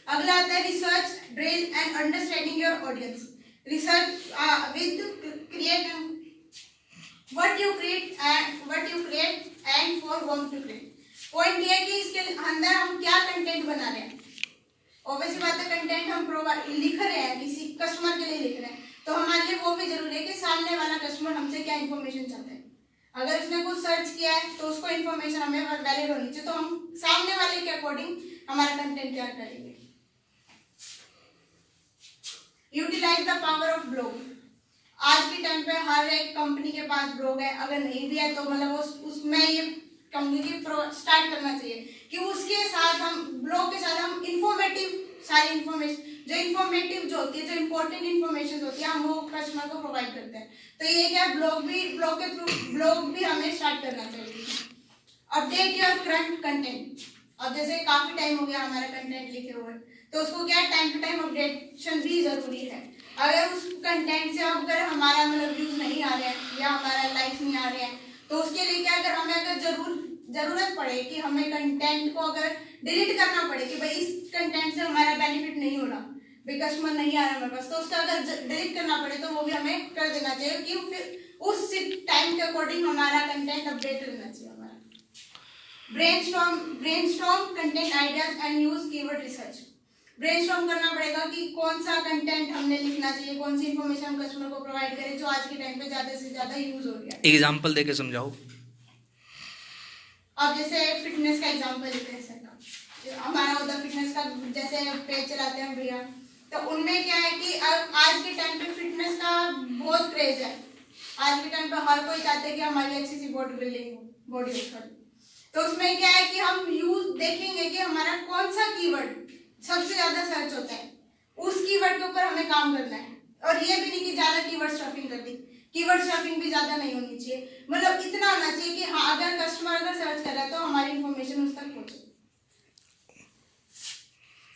अगला आता है research, drill and understanding your audience. Research with create what you create and for whom to create। Point ये है कि इसके अंदर हम क्या कंटेंट बना रहे हैं। ऑब्वियसली बात है कंटेंट हम लिख रहे हैं किसी कस्टमर के लिए लिख रहे हैं, तो हमारे लिए वो भी जरूरी है कि सामने वाला कस्टमर हमसे क्या इन्फॉर्मेशन चाहता है। अगर उसने कुछ सर्च किया है तो उसको इन्फॉर्मेशन हमें वैलिड होनी चाहिए, तो हम सामने वाले के अकॉर्डिंग हमारा कंटेंट तैयार करेंगे। Utilize the power of blog. आज के टाइम पे हर एक कंपनी के पास ब्लॉग है, अगर नहीं भी है तो मतलब उसमें ये कंपनी की स्टार्ट करना चाहिए कि उसके साथ हम ब्लॉग के साथ हम इंफॉर्मेटिव सारी इंफॉर्मेटिव जो होती है, जो इंपॉर्टेंट इन्फॉर्मेशन होती है, हम वो कस्टमर को प्रोवाइड करते हैं। तो ये क्या ब्लॉग के थ्रू ब्लॉग भी हमें स्टार्ट करना चाहिए। Update your current content. अब जैसे काफी टाइम हो गया हमारा कंटेंट लिखे हुए, तो उसको क्या टाइम टू टाइम अपडेशन भी जरूरी है। अगर उस कंटेंट से अगर हमारा मतलब व्यूज नहीं आ रहे हैं या हमारा लाइक्स नहीं आ रहे हैं, तो उसके लिए क्या अगर हमें जरूरत पड़े कि हमें कंटेंट को अगर डिलीट करना पड़े कि भाई इस कंटेंट से हमारा बेनिफिट नहीं हो रहा, भाई कस्टमर नहीं आ रहा हमारे पास, तो उसका अगर डिलीट करना पड़े तो वो भी हमें कर देना चाहिए कि फिर उस टाइम के अकॉर्डिंग हमारा कंटेंट अपडेट रहना चाहिए हमारा। Brainstorm content ideas and use keyword research. Brainstorm करना पड़ेगा कि कौन सा कंटेंट हमने लिखना चाहिए, कौन सी इन्फॉर्मेशन हम कस्टमर को प्रोवाइड करें जो आज के टाइम पे ज्यादा से ज्यादा यूज हो रही है। एग्जांपल देके समझाओ। अब जैसे फिटनेस का एग्जांपल लेते हैं सर, हमारा होता फिटनेस का जैसे पेज चलाते हैं भैया, तो उनमें क्या है कि आज के टाइम पे फिटनेस का बहुत क्रेज है। आज के टाइम पे हर कोई चाहते हैं कि हमारी अच्छी सी बॉडी बिल्डिंग हो, बॉडी हो। तो उसमें क्या है कि हम यूज देखेंगे कि हमारा कौन सा कीवर्ड सबसे ज्यादा सर्च होता है, उस कीवर्ड के ऊपर हमें काम करना है। और ये भी नहीं कि ज्यादा कीवर्ड स्टफिंग कर दी, कीवर्ड स्टफिंग भी ज्यादा नहीं होनी चाहिए, मतलब इतना होना चाहिए कि हाँ अगर कस्टमर अगर सर्च कर रहा है तो हमारी इंफॉर्मेशन उस तक पहुंचे।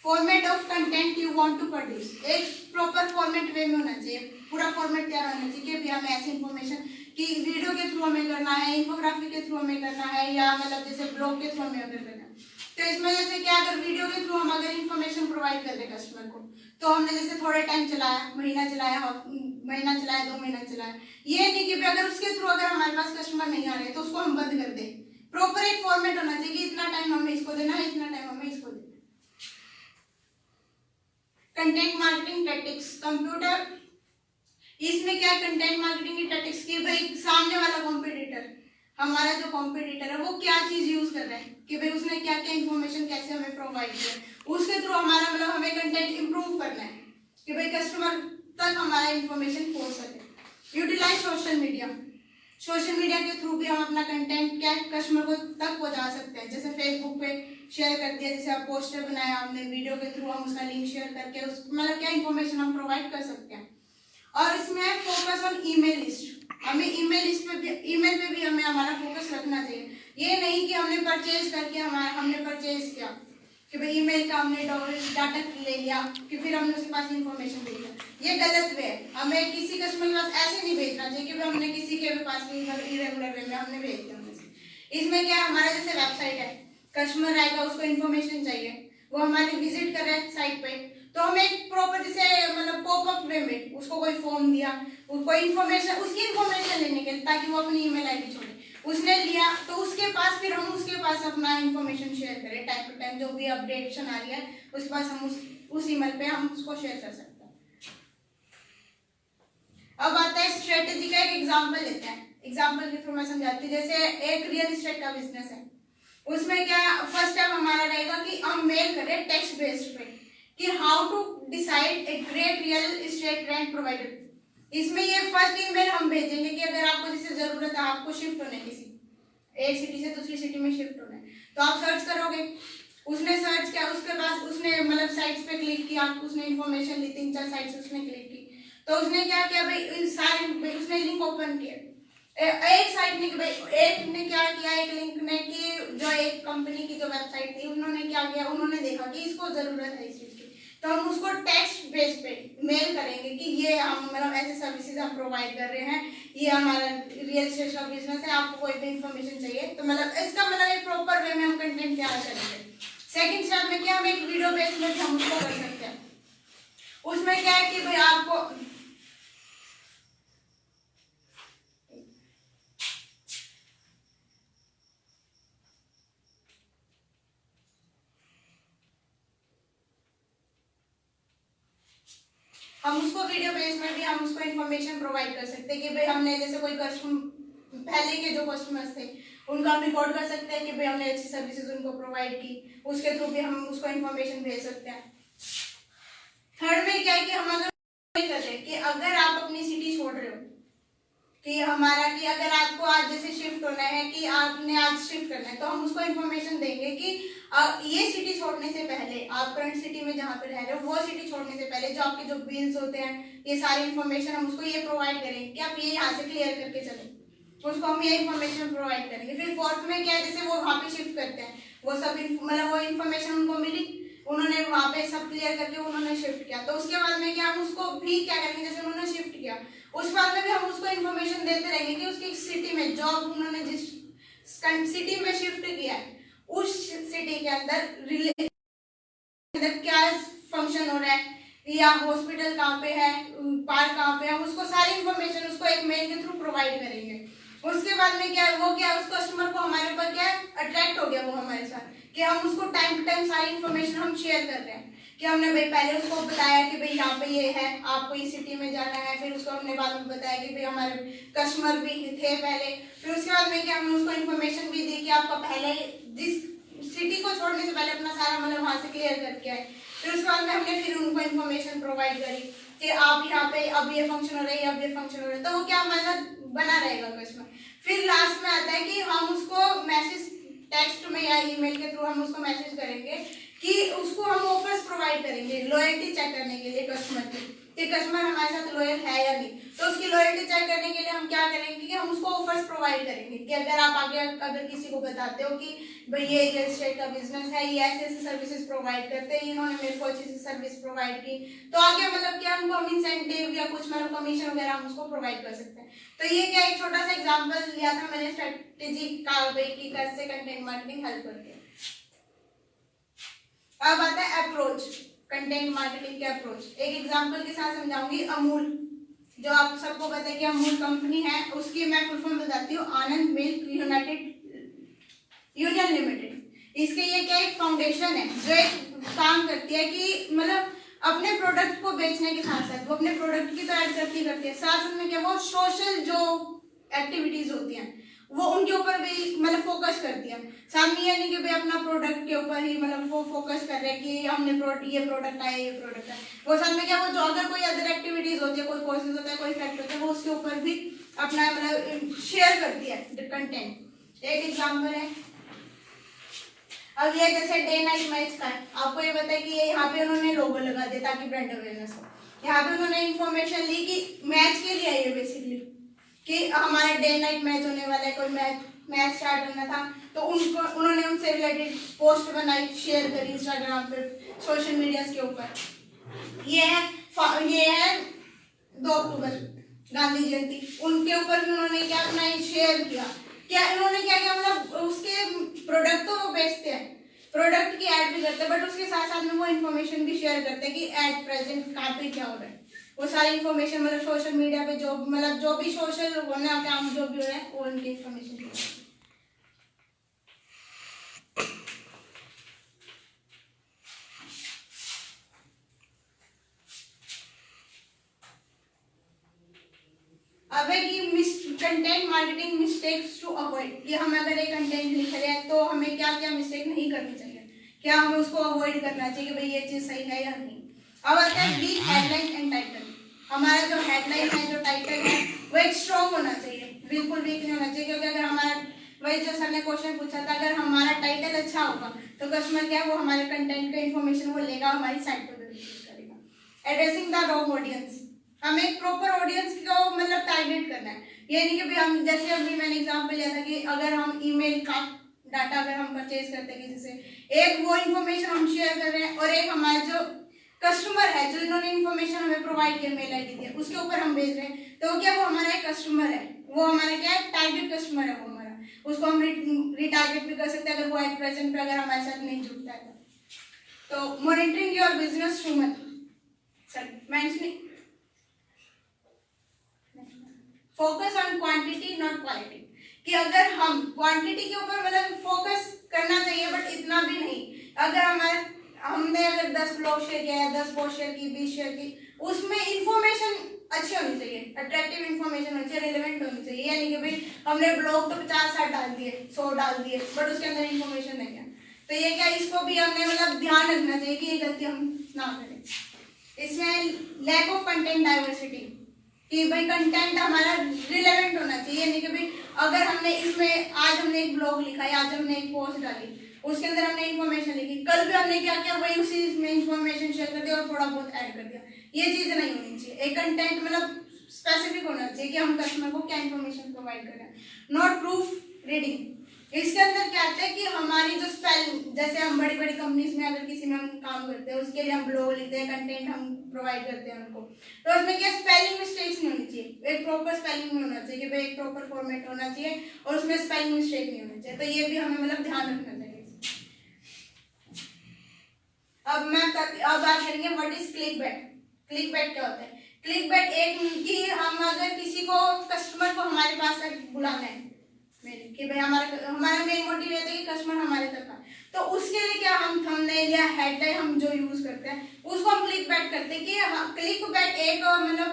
Format of content you want to produce, एक प्रॉपर फॉर्मेट वे में होना चाहिए, पूरा फॉर्मेट तैयार होना चाहिए कि भैया हमें ऐसी इंफॉर्मेशन कि वीडियो के थ्रू हमें करना है, इंफोग्राफी के थ्रू हमें करना है, या मतलब जैसे ब्लॉग के थ्रू हमें अगर करना है। तो इसमें जैसे क्या अगर वीडियो के थ्रू हम अगर इंफॉर्मेशन प्रोवाइड कर रहे कस्टमर को, तो हमने जैसे थोड़े टाइम चलाया, महीना चलाया, 2 महीना चलाया, ये नहीं कि अगर उसके थ्रू अगर हमारे पास कस्टमर नहीं आ रहे तो उसको हम बंद कर दें। प्रॉपर एक फॉर्मेट होना चाहिए कि इतना टाइम हमें इसको देना है, इतना टाइम हमें इसको देना है। कंटेंट मार्केटिंग टैक्टिक्स, कंप्यूटर इसमें क्या कंटेंट मार्केटिंग की टैक्टिक्स की भाई सामने वाला कॉम्पिटिटर, हमारा जो कॉम्पिटिटर है वो क्या चीज यूज कर रहा है, कि भाई उसने क्या क्या इन्फॉर्मेशन कैसे हमें प्रोवाइड किया, उसके थ्रू हमारा मतलब हमें कंटेंट इंप्रूव करना है कि भाई कस्टमर तक हमारा इन्फॉर्मेशन पहुंच सके। Utilize social media, social media के थ्रू भी हम अपना कंटेंट क्या कस्टमर को तक पहुंचा सकते हैं, जैसे फेसबुक पे शेयर कर दिया, जैसे आप पोस्टर बनाया आपने, वीडियो के थ्रू हम उसका लिंक शेयर करके उस मतलब क्या इन्फॉर्मेशन हम प्रोवाइड कर सकते हैं। और इसमें फोकस ऑन ईमेल लिस्ट, हमें ईमेल लिस्ट पे भी, ईमेल पे भी हमें हमारा फोकस रखना चाहिए। ये नहीं कि हमने परचेज करके हमने परचेज किया कि भाई ईमेल का हमने डाटा ले लिया कि फिर हमने उसके पास इंफॉर्मेशन दे दिया, ये गलत वे है। हमें किसी कस्टमर के पास ऐसे नहीं भेजना चाहिए कि हमने किसी के पास इरेगुलर वे में हमने भेज दिया। इसमें क्या हमारा जैसे वेबसाइट है, कस्टमर आएगा उसको इन्फॉर्मेशन चाहिए, वो हमारी विजिट कर रहे हैं साइट पे, तो हमें एक प्रॉपर जैसे मतलब पॉपअप वे में उसको कोई फॉर्म दिया, उसको इन्फॉर्मेशन उसकी इन्फॉर्मेशन लेने के लिए ताकि वो अपनी ईमेल आईडी छोड़े, उसने लिया तो उसके पास फिर हम उसके पास अपना इन्फॉर्मेशन शेयर करें, टाइम टू टाइम जो भी अपडेशन आ रही है उसके पास हम उस ईमेल पे हम उसको शेयर कर सकते हैं। अब आता है स्ट्रेटेजी का, एक एग्जांपल लेते हैं, एग्जांपल के थ्रू मैं समझाती हूँ। जैसे एक रियल एस्टेट का बिजनेस है, उसमें क्या फर्स्ट स्टेप हमारा रहेगा कि हम मेल करें टेक्स्ट बेस्ड पे कि how to decide a great real estate rent provider. इसमें ये फर्स्ट ईमेल हम भेजेंगे कि अगर आपको जिससे जरूरत है, आपको शिफ्ट होने किसी एक सिटी से दूसरी सिटी में शिफ्ट होना है, तो आप सर्च करोगे, उसने सर्च किया, उसके बाद उसने मतलब साइट्स पे क्लिक किया, उसने इन्फॉर्मेशन ली, 3-4 साइट्स उसने क्लिक की, तो उसने क्या किया भाई सारे उसने लिंक ओपन किया, एक साइट ने भाई एक ने क्या किया, एक लिंक ने कि जो एक कंपनी की जो वेबसाइट थी उन्होंने क्या किया, उन्होंने देखा कि इसको जरूरत है इस चीज की, तो हम उसको टेक्स्ट बेस पे मेल करेंगे कि ये हम मतलब ऐसे सर्विसेज हम प्रोवाइड कर रहे हैं, ये हमारा रियल एस्टेट का बिजनेस है, आपको कोई भी इंफॉर्मेशन चाहिए, तो मतलब इसका मतलब एक प्रॉपर वे में हम कंटेंट तैयार करेंगे। सेकंड स्टेप में क्या हम एक वीडियो बेस में हम उसको कर सकते हैं, उसमें क्या है कि भाई आपको हम उसको वीडियो बेस में भी हम उसको इन्फॉर्मेशन प्रोवाइड कर सकते हैं कि भाई हमने जैसे कोई कस्टमर पहले के जो कस्टमर्स थे उनका हम रिकॉर्ड कर सकते हैं कि भाई हमने अच्छी सर्विसेज उनको प्रोवाइड की, उसके थ्रू भी हम उसको इन्फॉर्मेशन भेज सकते हैं। थर्ड में क्या है कि हम अगर कर रहे हैं कि अगर आप अपनी सिटी छोड़ रहे हो कि हमारा कि अगर आपको आज जैसे शिफ्ट होना है कि आपने आज शिफ्ट करना है, तो हम उसको इन्फॉर्मेशन देंगे कि ये सिटी छोड़ने से पहले आप करंट सिटी में जहाँ पे रह रहे हो वो सिटी छोड़ने से पहले जो आपके जो बिल्स होते हैं ये सारी इन्फॉर्मेशन हम उसको ये प्रोवाइड करेंगे कि आप ये यहाँ से क्लियर करके चले, उसको हम ये इन्फॉर्मेशन प्रोवाइड करेंगे। फिर फोर्थ में क्या है, जैसे वो वहाँ पे शिफ्ट करते हैं, वो सब मतलब वो इन्फॉर्मेशन उनको मिली, उन्होंने वहाँ पे सब क्लियर करके उन्होंने शिफ्ट किया, तो उसके बाद में क्या हम उसको भी क्या करेंगे, जैसे उन्होंने शिफ्ट किया उस बाद में भी हम उसको इन्फॉर्मेशन देते रहेंगे कि उसकी सिटी में जॉब उन्होंने जिस सिटी में शिफ्ट किया है उस सिटी के अंदर क्या फंक्शन हो रहा है, या हॉस्पिटल कहाँ पे है, पार्क कहाँ पे है, उसको सारी इन्फॉर्मेशन उसको एक मेल के थ्रू प्रोवाइड करेंगे। उसके बाद में क्या वो क्या उस कस्टमर को हमारे ऊपर क्या अट्रैक्ट हो गया वो हमारे साथ कि हम उसको टाइम टू टाइम सारी इन्फॉर्मेशन हम शेयर कर रहे हैं कि हमने भाई पहले उसको बताया कि भाई यहाँ पे ये है, आपको इस सिटी में जाना है, फिर उसको हमने बाद में बताया कि भाई हमारे कस्टमर भी थे पहले, फिर उसके बाद में क्या हमने उसको इन्फॉर्मेशन भी दी कि आपका पहले जिस सिटी को छोड़ने से पहले अपना सारा मतलब वहाँ से क्लियर करके आए, फिर उसके बाद में हमने फिर उनको इन्फॉर्मेशन प्रोवाइड करी कि आप यहाँ पे अब ये फंक्शन हो रहा है, अब ये फंक्शन हो रहा है, तो वो क्या हमारे साथ बना रहेगा कस्टमर। फिर लास्ट में आता है कि हम उसको मैसेज टेक्स्ट में या ईमेल के थ्रू हम उसको मैसेज करेंगे कि उसको हम ऑफर्स प्रोवाइड करेंगे लॉयल्टी चेक करने के लिए कस्टमर की कि कस्टमर हमारे साथ लॉयल है या नहीं। तो उसकी लॉयल्टी चेक करने के लिए हम क्या करेंगे कि हम उसको ऑफर्स प्रोवाइड करेंगे कि अगर आप आगे अगर किसी को बताते हो कि भाई ये रियल एस्टेट का बिजनेस है, ये ऐसे ऐसे सर्विसेज प्रोवाइड करते हैं, इन्होंने मेरे को अच्छी सी सर्विस प्रोवाइड की, तो आगे मतलब क्या हमको हम इंसेंटिव या कुछ मतलब कमीशन वगैरह हम उसको प्रोवाइड कर सकते हैं। तो ये क्या एक छोटा सा एग्जांपल लिया था मैंने स्ट्रेटेजी का कि कैसे कंटेंट मार्केटिंग हेल्प करती है। अब आता है अप्रोच, कंटेंट मार्केटिंग के अप्रोच। एक एग्जांपल के साथ समझाऊंगी। अमूल, जो आप सबको पता है कि अमूल कंपनी है, उसकी मैं फुल फॉर्म बताती हूँ, आनंद मिल्क यूनियन लिमिटेड। इसके ये क्या एक फाउंडेशन है जो एक काम करती है कि मतलब अपने प्रोडक्ट को बेचने के साथ साथ वो अपने प्रोडक्ट की तो ऐड करती है, साथ में क्या वो सोशल जो एक्टिविटीज होती हैं वो उनके ऊपर भी मतलब फोकस करती है। सामने ये नहीं कि भाई अपना प्रोडक्ट के ऊपर ही मतलब वो फोकस कर रहे हैं कि हमने ये प्रोडक्ट आया, ये प्रोडक्ट है, वो सामने क्या वो जो अगर कोई अदर एक्टिविटीज होती है, कोई कोर्सेज होता है, कोई फैक्ट होता है, वो उसके ऊपर भी अपना मतलब शेयर करती है कंटेंट। एक एग्जाम्पल है, अब ये जैसे डे नाइट मैच का है, आपको ये पता है कि ये यहाँ पे उन्होंने लोगो लगा दिया ताकि ब्रांड अवेयरनेस हो। यहाँ पे उन्होंने इन्फॉर्मेशन ली कि मैच के लिए आई है बेसिकली कि हमारा डे नाइट मैच होने वाला है, कोई मैच स्टार्ट होना था, तो उन्होंने उनसे रिलेटेड पोस्ट बनाई, शेयर करी इंस्टाग्राम पे, सोशल मीडिया के ऊपर। ये है 2 अक्टूबर गांधी जयंती, उनके ऊपर भी उन्होंने क्या अपना शेयर किया। क्या इन्होंने क्या किया मतलब उसके प्रोडक्ट तो वो बेचते हैं, प्रोडक्ट की ऐड भी करते हैं, बट उसके साथ साथ में वो इन्फॉर्मेशन भी शेयर करते हैं कि एट प्रेजेंट कहाँ पे क्या हो रहा है। वो सारी इन्फॉर्मेशन मतलब सोशल मीडिया पे जो मतलब जो भी सोशल होना काम जो भी हो रहा है वो उनकी इन्फॉर्मेशन। अब है कि content marketing mistakes to avoid, कि हम अगर एक कंटेंट लिख रहे हैं तो हमें क्या क्या मिस्टेक नहीं करनी चाहिए, क्या हमें उसको अवॉइड करना चाहिए कि भाई ये चीज सही है या नहीं। अब आता है वीक हेडलाइन एंड टाइटल। हमारा जो हेडलाइन है, जो टाइटल है, वो एक स्ट्रॉन्ग होना चाहिए, बिल्कुल वीक नहीं होना चाहिए, क्योंकि अगर हमारा वही जो सर ने क्वेश्चन पूछा था, अगर हमारा टाइटल अच्छा होगा तो कस्टमर क्या है वो हमारे कंटेंट का इन्फॉर्मेशन वो लेगा, हमारी साइट पर विजिट करेगा। एड्रेसिंग द रॉन्ग ऑडियंस, हमें एक प्रॉपर ऑडियंस को मतलब टारगेट करना है। ये नहीं कि भाई हम जैसे अभी मैंने एग्जांपल लिया था कि अगर हम ईमेल का डाटा अगर हम परचेज करते हैं किसी से, एक वो इन्फॉर्मेशन हम शेयर कर रहे हैं और एक हमारे जो कस्टमर है जो इन्होंने इन्फॉर्मेशन हमें प्रोवाइड किया, मेल आईडी दिया, उसके ऊपर हम भेज रहे हैं, तो क्या वो हमारा एक कस्टमर है, वो हमारा क्या है टारगेट कस्टमर है, वो हमारा, उसको हम रिटारगेट भी कर सकते हैं अगर वो एट प्रेजेंट पे अगर हमारे साथ नहीं जुड़ता है। तो monitoring your business human, sir mentioning focus on quantity not quality, कि अगर हम क्वांटिटी के ऊपर मतलब फोकस करना चाहिए बट इतना भी नहीं। अगर हमने अगर 10 ब्लॉग शेयर किया, 10 पोस्ट शेयर की, 20 शेयर की, उसमें इंफॉर्मेशन अच्छी होनी चाहिए, अट्रैक्टिव इंफॉर्मेशन होनी चाहिए, रिलेवेंट होनी चाहिए। ये नहीं कि भाई हमने ब्लॉग तो 50-60 डाल दिए, 100 डाल दिए, बट उसके अंदर इंफॉर्मेशन नहीं है, तो ये क्या इसको भी हमने मतलब ध्यान रखना चाहिए कि ये गलती हम ना करें। इसमें लैक ऑफ कंटेंट डाइवर्सिटी, कि भाई कंटेंट हमारा रिलेवेंट होना चाहिए, नहीं कि भाई अगर हमने इसमें आज हमने एक ब्लॉग लिखा या आज हमने एक पोस्ट डाली, उसके अंदर हमने इन्फॉर्मेशन लिखी, कल भी हमने क्या किया वही उसी में इन्फॉर्मेशन शेयर कर दिया और थोड़ा बहुत ऐड कर दिया, ये चीज नहीं होनी चाहिए। एक कंटेंट मतलब स्पेसिफिक होना चाहिए कि हम कस्टमर को क्या इन्फॉर्मेशन प्रोवाइड कर रहे हैं। नॉट प्रूफ रीडिंग, इसके अंदर क्या आता है कि हमारी जो स्पेलिंग, जैसे हम बड़ी बड़ी कंपनीज में अगर किसी में हम काम करते हैं, उसके लिए हम ब्लॉग लिखते हैं, कंटेंट हम प्रोवाइड करते हैं उनको, तो उसमें क्या स्पेलिंग मिस्टेक्स नहीं होनी चाहिए, एक प्रॉपर स्पेलिंग में होना चाहिए कि भाई एक प्रॉपर फॉर्मेट होना चाहिए और उसमें स्पेलिंग मिस्टेक नहीं होनी चाहिए, तो ये भी हमें मतलब ध्यान रखना चाहिए। अब बात करेंगे व्हाट इज क्लिकबैट। क्लिकबैट क्या होता है? क्लिकबैट एक कि हम अगर किसी को कस्टमर को हमारे पास तक बुलाना है, कि भाई हमारा मेन मोटिव रहता है कि कस्टमर हमारे तक आए, तो उसके लिए क्या हम थंबनेल या हेडलाइन हम जो यूज करते हैं उसको हम क्लिकबैट करते हैं कि क्लिकबैट एक मतलब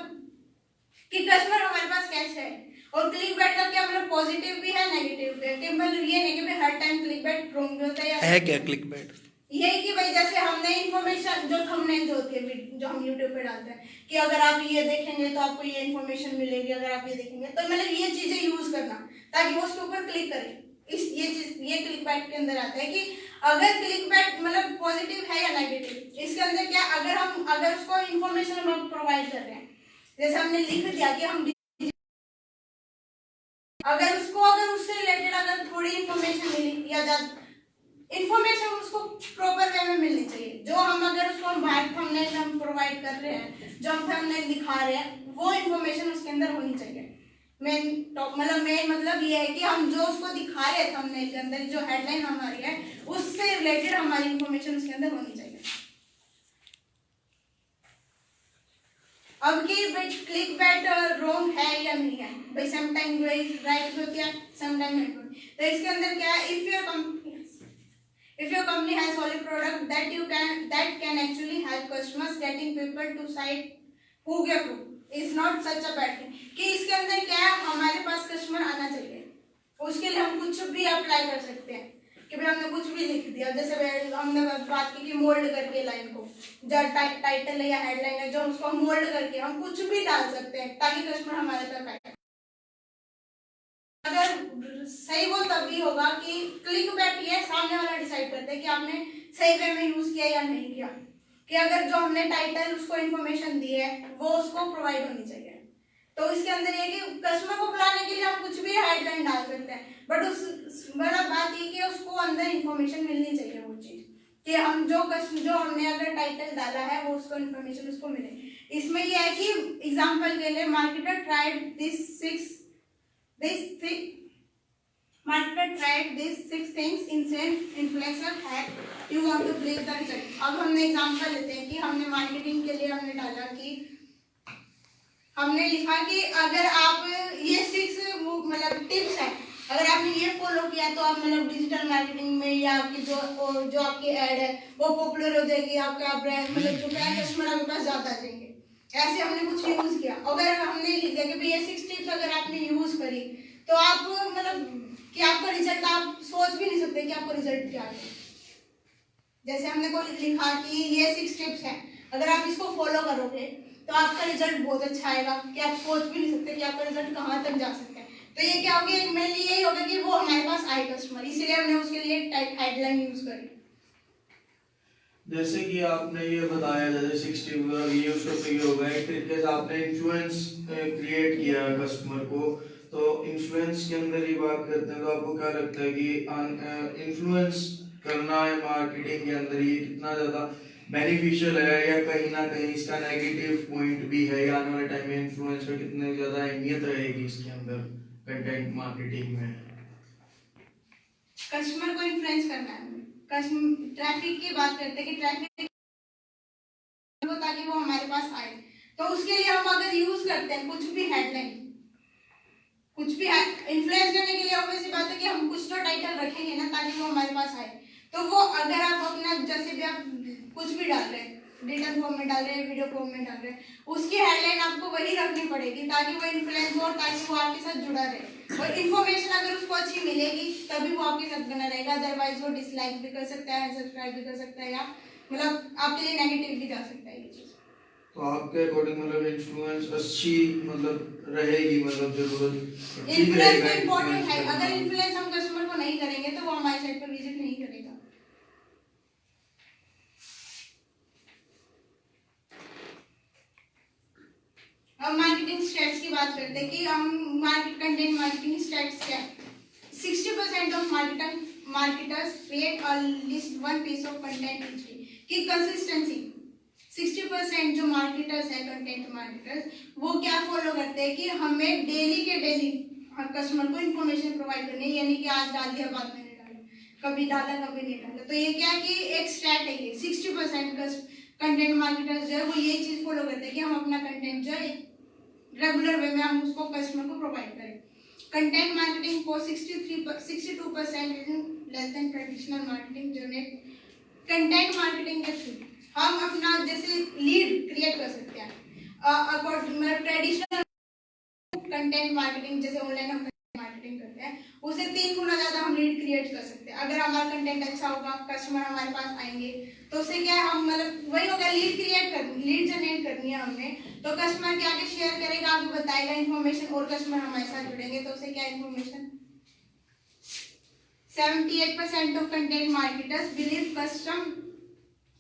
कि कस्टमर हमारे पास कैसे है, और क्लिकबैट का क्या मतलब पॉजिटिव भी है नेगेटिव भी है, कि मतलब ये नहीं कि भाई हर टाइम क्लिकबैट रॉन्ग होता है क्या क्लिकबैट? यही कि भाई जैसे हमने इन्फॉर्मेशन जो थंबनेल जो होती है जो हम यूट्यूब पे डालते हैं कि अगर आप ये देखेंगे तो आपको ये इन्फॉर्मेशन मिलेगी, अगर आप ये देखेंगे तो मतलब ये चीजें यूज करना ताकि वो उसके ऊपर क्लिक करें, ये क्लिक बैट के अंदर आता है कि अगर क्लिक बैट मतलब पॉजिटिव है या नेगेटिव। इसके अंदर क्या, अगर उसको इन्फॉर्मेशन हम प्रोवाइड कर रहे हैं, जैसे हमने लिख दिया कि हम अगर उससे रिलेटेड अगर थोड़ी इन्फॉर्मेशन मिली या इन्फॉर्मेशन उसको प्रॉपर वे में मिलनी चाहिए। जो हम अगर उसको थंबनेल हम प्रोवाइड कर रहे हैं, जो हम थंबनेल दिखा रहे हैं, वो इन्फॉर्मेशन उसके अंदर होनी चाहिए। मेन मतलब ये है कि हम जो उसको दिखा रहे हैं थंबनेल के अंदर, जो हेडलाइन हमारी है, उससे रिलेटेड हमारी इन्फॉर्मेशन उसके अंदर होनी चाहिए। अब की क्लिक बैट रॉन्ग है या नहीं है भाई, समटाइम राइट होती है, समटाइम राइट होती है। तो इसके अंदर क्या है, if your company has solid product that can actually help customers getting people to site who get approved is not such a bad thing। कि इसके अंदर क्या है, हमारे पास कस्टमर आना चाहिए, उसके लिए हम कुछ भी अप्लाई कर सकते हैं कि भाई हमने कुछ भी लिख दिया, जैसे हमने बात की कि मोल्ड करके लाइन को, जो टाइटल है या हेडलाइन है, जो उसको मोल्ड करके हम कुछ भी डाल सकते हैं ताकि कस्टमर हमारे तक आए। अगर सही वो तभी होगा कि क्लिक बैट ये सामने वाला डिसाइड करते हैं कि आपने सही वे में यूज किया या नहीं किया, कि अगर जो हमने टाइटल उसको इन्फॉर्मेशन दी है वो उसको प्रोवाइड होनी चाहिए। तो इसके अंदर ये कि कस्टमर को बुलाने के लिए हम कुछ भी हेडलाइन डाल सकते हैं, बट उस बड़ा बात ये कि उसको अंदर इन्फॉर्मेशन मिलनी चाहिए, वो चीज कि हम जो हमने अगर टाइटल डाला है वो उसको इन्फॉर्मेशन उसको मिले। इसमें ये है कि एग्जांपल के लिए marketer tried these six things influencer had you want to believe the result। अब हमने एग्जांपल लेते हैं कि हमने मार्केटिंग के लिए हमने डाला कि हमने लिखा कि अगर आप ये 6 मतलब टिप्स है, अगर आपने ये फॉलो किया तो आप मतलब डिजिटल मार्केटिंग में या आपकी जो आपकी एड है वो पॉपुलर हो जाएगी, आपका ब्रांड मतलब जो ब्रांड कस्टमर आपके पास ज्यादा आ जाएंगे। ऐसे हमने कुछ यूज किया, अगर हमने लिख दिया कि ये 6 टिप्स अगर आपने यूज करी तो आप मतलब कि आपका रिजल्ट आप सोच भी नहीं सकते कि आपको रिजल्ट क्या है। जैसे हमने को लिखा कि ये 6 टिप्स है, अगर आप इसको फॉलो करोगे तो आपका रिजल्ट बहुत अच्छा आएगा कि आप सोच भी नहीं सकते कि आपका रिजल्ट कहाँ तक जा सकता है। तो ये क्या होगी, मेनली यही होगा कि वो हमारे पास आए कस्टमर, इसीलिए हमने उसके लिए हेडलाइन यूज करी। जैसे कि आपने ये बताया, जैसे 60 ये उसका तो ये होगा, एक तरीके से आपने इन्फ्लुएंस क्रिएट किया कस्टमर को। तो इन्फ्लुएंस के अंदर ही बात करते हैं, तो आपको क्या लगता है कि इन्फ्लुएंस करना है मार्केटिंग के अंदर ये कितना ज़्यादा बेनिफिशियल है, या कहीं ना कहीं इसका नेगेटिव पॉइंट भी है, या आने वाले टाइम में इन्फ्लुएंस का कितनी ज़्यादा अहमियत रहेगी इसके अंदर कंटेंट मार्केटिंग में? कस्टमर को इन्फ्लुएंस करना है, कस्टमर ट्रैफिक की बात करते हैं कि ट्रैफिक ताकि वो हमारे पास आए, तो उसके लिए हम अगर यूज करते हैं कुछ भी हेडलाइन, कुछ भी इन्फ्लुएंस करने के लिए ऑब्वियसली बात है कि हम कुछ तो टाइटल रखेंगे ना ताकि वो हमारे पास आए। तो वो अगर आप अपना जैसे भी आप कुछ भी डाल रहे हैं, रिटन फॉर्म में डाल रहे हैं, वीडियो फॉर्म में डाल रहे हैं, उसकी हेडलाइन आपको वही रखनी पड़ेगी ताकि वो इन्फ्लुएंस हो, ताकि वो आपके साथ जुड़ा रहे। और इन्फॉर्मेशन अगर उसको अच्छी मिलेगी तभी वो आपके साथ बना रहेगा, अदरवाइज वो डिसलाइक भी कर सकता है, सब्सक्राइब भी कर सकता है, या मतलब आपके लिए नेगेटिव भी जा सकता है ये चीज। तो आपके अकॉर्डिंग मतलब इन्फ्लुएंस अच्छी मतलब रहेगी, मतलब जरूरत इन्फ्लुएंस तो इम्पोर्टेंट है, अगर इन्फ्लुएंस हम कस्टमर को नहीं करेंगे तो वो हमारे साइट पर विजिट नहीं करेगा। अब मार्केटिंग स्ट्रैटेजी की बात करते हैं कि हम कंटेंट मार्केटिंग स्ट्रैटेजी क्या है। 60% of marketers create at least one piece of content each week, कि कंसिस्टेंसी 60% जो मार्केटर्स है, कंटेंट मार्केटर्स, वो क्या फॉलो करते हैं कि हमें डेली के डेली कस्टमर को इन्फॉर्मेशन प्रोवाइड करनी है, यानी कि आज डाल दिया बाद में नहीं डाला, कभी डाला कभी नहीं डाला। तो ये क्या है कि एक स्टैट है ये, 60% कंटेंट मार्केटर्स जो है वो ये चीज फॉलो करते हैं कि हम अपना कंटेंट जो है रेगुलर वे में हम उसको कस्टमर को प्रोवाइड करें। कंटेंट मार्केटिंग को 62% less than traditional marketing generate. Content marketing के थ्रू हम अपना जैसे लीड क्रिएट कर सकते हैं, अकॉर्डिंग ट्रेडिशनल कंटेंट मार्केटिंग जैसे ऑनलाइन हम मार्केटिंग करते हैं उसे 3 गुना ज्यादा हम लीड क्रिएट कर सकते हैं। अगर हमारा कंटेंट अच्छा होगा, कस्टमर हमारे पास आएंगे, तो उससे क्या हम मतलब वही होगा, लीड जनरेट करनी है हमने, तो कस्टमर क्या आगे शेयर करेगा, आगे बताएगा इन्फॉर्मेशन, और कस्टमर हमारे साथ जुड़ेंगे, तो उससे क्या information 78% of content marketers believe custom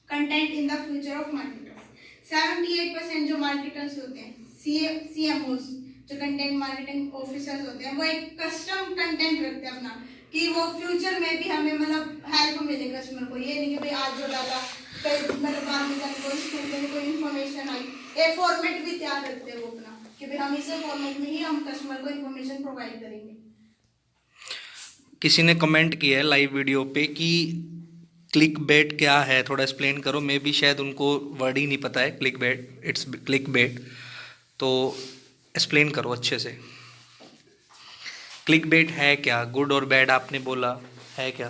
content in the future of marketers. 78% जो मार्केटर्स होते हैं, CMOs, जो कंटेंट मार्केटिंग ऑफिसर्स होते हैं, वो एक कस्टम कंटेंट रखते हैं अपना, कि वो फ्यूचर में भी हमें मतलब हेल्प मिले कस्टमर को। ये नहीं कि भाई आज जो डाला कहीं मेरे बाद में जाकर कोई स्टूडेंट कोई इन्फॉर्मेशन आई, एक फॉर्मेट भी तैयार रखते हैं वो अपना, कि भाई हम इसे फॉर्मेट में ही हम कस्टमर को इन्फॉर्मेशन प्रोवाइड करेंगे। किसी ने कमेंट किया है लाइव वीडियो पे कि क्लिक बेट क्या है, थोड़ा एक्सप्लेन करो। मे भी शायद उनको वर्ड ही नहीं पता है click bait, it's click bait, तो एक्सप्लेन करो अच्छे से। क्लिक बेट है क्या? गुड और बैड आपने बोला, है क्या?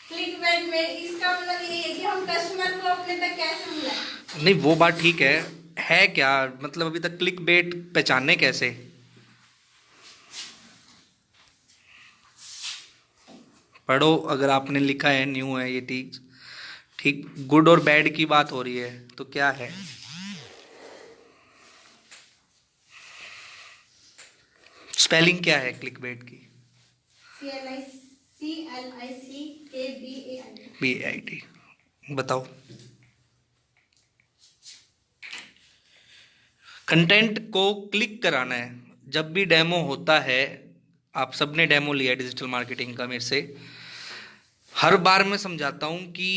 क्लिकबेट में इसका मतलब ये है कि हम कस्टमर को अपने तक कैसे बुलाएं। नहीं वो बात ठीक है क्या? मतलब अभी तक क्लिक बेट पहचानने कैसे? पढ़ो, अगर आपने लिखा है, न्यू है ये ठीक। गुड और बैड की बात हो रही है, तो क्या है? स्पेलिंग क्या है क्लिक बेट की? CLICKBAIT। बताओ। कंटेंट को क्लिक कराना है। जब भी डेमो होता है, आप सबने डेमो लिया है डिजिटल मार्केटिंग का मेरे से, हर बार मैं समझाता हूं कि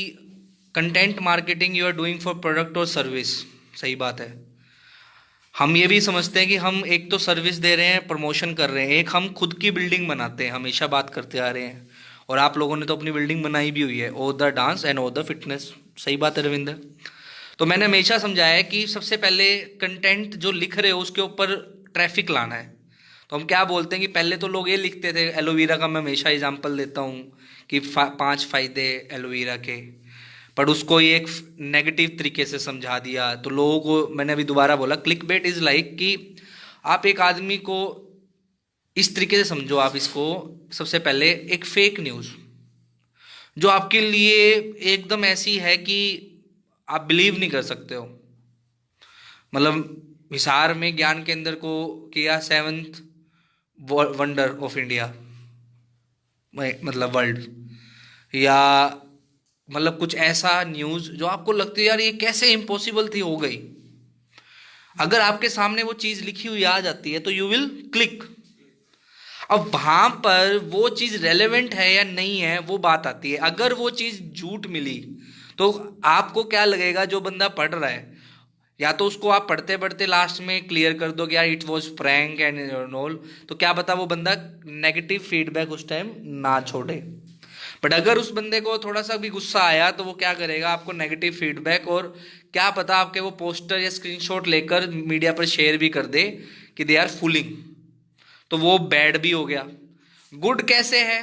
content marketing you are doing for product और सर्विस। सही बात है। हम ये भी समझते हैं कि हम एक तो सर्विस दे रहे हैं, प्रमोशन कर रहे हैं, एक हम खुद की बिल्डिंग बनाते हैं, हमेशा बात करते आ रहे हैं, और आप लोगों ने तो अपनी बिल्डिंग बनाई भी हुई है, ओ द डांस एंड ओ द फिटनेस। सही बात है रविंदर। तो मैंने हमेशा समझाया है कि सबसे पहले कंटेंट जो लिख रहे हो उसके ऊपर ट्रैफिक लाना है। तो हम क्या बोलते हैं कि पहले तो लोग ये लिखते थे, एलोवेरा का मैं हमेशा एग्जाम्पल देता हूँ कि 5 फायदे एलोवेरा के, पर उसको ये एक नेगेटिव तरीके से समझा दिया। तो लोगों को मैंने अभी दोबारा बोला, क्लिक बेट इज लाइक कि आप एक आदमी को इस तरीके से समझो, आप इसको सबसे पहले एक फेक न्यूज़ जो आपके लिए एकदम ऐसी है कि आप बिलीव नहीं कर सकते हो। मतलब हिसार में ज्ञान केंद्र को किया 7th वंडर ऑफ इंडिया, मतलब वर्ल्ड, या मतलब कुछ ऐसा न्यूज़ जो आपको लगती है यार ये कैसे इम्पॉसिबल थी, हो गई। अगर आपके सामने वो चीज़ लिखी हुई आ जाती है तो यू विल क्लिक। अब वहां पर वो चीज़ रेलेवेंट है या नहीं है वो बात आती है। अगर वो चीज़ झूठ मिली तो आपको क्या लगेगा? जो बंदा पढ़ रहा है, या तो उसको आप पढ़ते पढ़ते लास्ट में क्लियर कर दो कि यार it was prank and all, तो क्या पता वो बंदा नेगेटिव फीडबैक उस टाइम ना छोड़े। बट अगर उस बंदे को थोड़ा सा भी गुस्सा आया तो वो क्या करेगा? आपको नेगेटिव फीडबैक, और क्या पता आपके वो पोस्टर या स्क्रीनशॉट लेकर मीडिया पर शेयर भी कर दे कि दे आर फूलिंग। तो वो बैड भी हो गया। गुड कैसे है?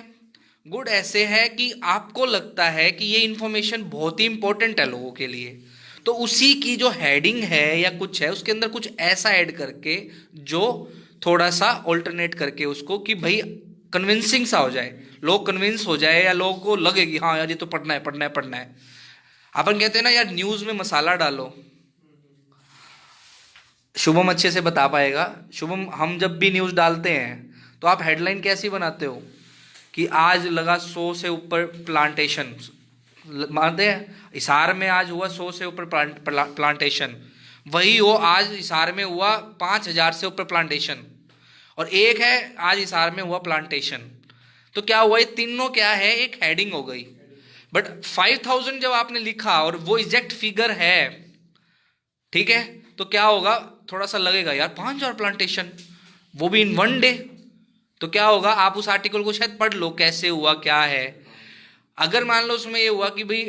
गुड ऐसे है कि आपको लगता है कि ये इन्फॉर्मेशन बहुत ही इंपॉर्टेंट है लोगों के लिए, तो उसी की जो हेडिंग है या कुछ है उसके अंदर कुछ ऐसा ऐड करके जो थोड़ा सा ऑल्टरनेट करके उसको, कि भाई कन्विंसिंग सा हो जाए, लोग कन्विंस हो जाए, या लोगों को लगे कि हाँ यार ये तो पढ़ना है पढ़ना है पढ़ना है। अपन कहते हैं ना यार न्यूज में मसाला डालो। शुभम अच्छे से बता पाएगा। शुभम, हम जब भी न्यूज डालते हैं तो आप हेडलाइन कैसी बनाते हो कि आज लगा 100 से ऊपर प्लांटेशन, मानते हैं हिसार में आज हुआ 100 से ऊपर प्लांटेशन, वही हो आज हिसार में हुआ 5000 से ऊपर प्लांटेशन, और एक है आज हिसार में हुआ प्लांटेशन। तो क्या हुआ? ये तीनों क्या है? एक हेडिंग हो गई। बट 5000 जब आपने लिखा और वो एग्जैक्ट फिगर है, ठीक है, तो क्या होगा? थोड़ा सा लगेगा यार 5000 प्लांटेशन, वो भी इन 1 डे। तो क्या होगा? आप उस आर्टिकल को शायद पढ़ लो कैसे हुआ क्या है। अगर मान लो उसमें ये हुआ कि भाई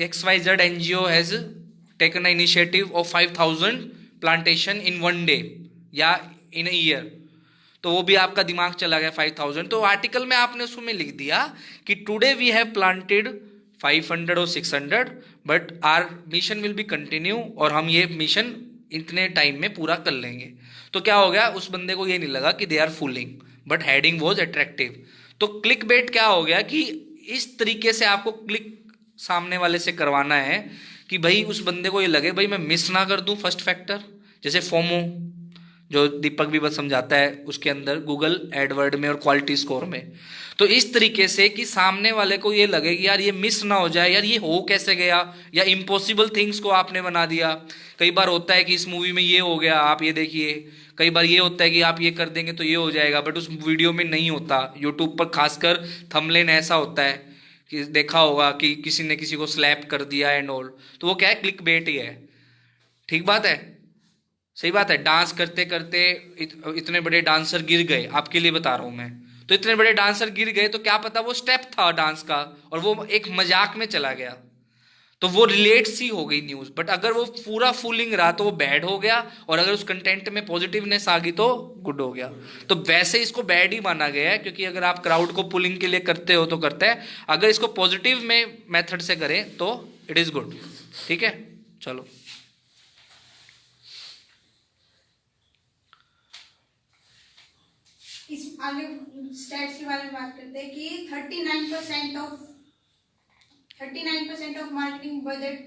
XYZ NGO has taken a initiative of 5000 plantation in 1 day या इन अ ईयर, तो वो भी आपका दिमाग चला गया 5000। तो आर्टिकल में आपने उसमें लिख दिया कि टुडे वी हैव प्लांटेड 500 और 600, but are mission will be continue, और हम ये मिशन इतने टाइम में पूरा कर लेंगे। तो क्या हो गया? उस बंदे को ये नहीं लगा कि they are fooling, but heading was attractive. तो क्लिक बेट क्या हो गया कि इस तरीके से आपको क्लिक सामने वाले से करवाना है कि भाई उस बंदे को ये लगे भाई मैं मिस ना कर दूं फर्स्ट फैक्टर। जैसे फोमो, जो दीपक भी बस समझाता है उसके अंदर, गूगल एडवर्ड में और क्वालिटी स्कोर में। तो इस तरीके से कि सामने वाले को ये लगे कि यार ये मिस ना हो जाए, यार ये हो कैसे गया, या इम्पॉसिबल थिंग्स को आपने बना दिया। कई बार होता है कि इस मूवी में ये हो गया, आप ये देखिए। कई बार ये होता है कि आप ये कर देंगे तो ये हो जाएगा, बट उस वीडियो में नहीं होता। यूट्यूब पर खासकर थंबनेल ऐसा होता है कि देखा होगा कि किसी ने किसी को स्लैप कर दिया एंड ऑल, तो वो क्या है, क्लिक बेट ही है। ठीक बात है, सही बात है। डांस करते करते इतने बड़े डांसर गिर गए, आपके लिए बता रहा हूं मैं, तो इतने बड़े डांसर गिर गए तो क्या पता वो स्टेप था डांस का और वो एक मजाक में चला गया, तो वो रिलेट सी हो गई न्यूज। बट अगर वो पूरा फूलिंग रहा तो वो बैड हो गया, और अगर उस कंटेंट में पॉजिटिवनेस आ गई तो गुड हो गया। तो वैसे इसको बैड ही माना गया है, क्योंकि अगर आप क्राउड को पुलिंग के लिए करते हो तो करते हैं, अगर इसको पॉजिटिव में मेथड से करें तो इट इज गुड। ठीक है, चलो इस आगे स्टैट्स के बारे में बात करते हैं कि 39% ऑफ मार्केटिंग बजट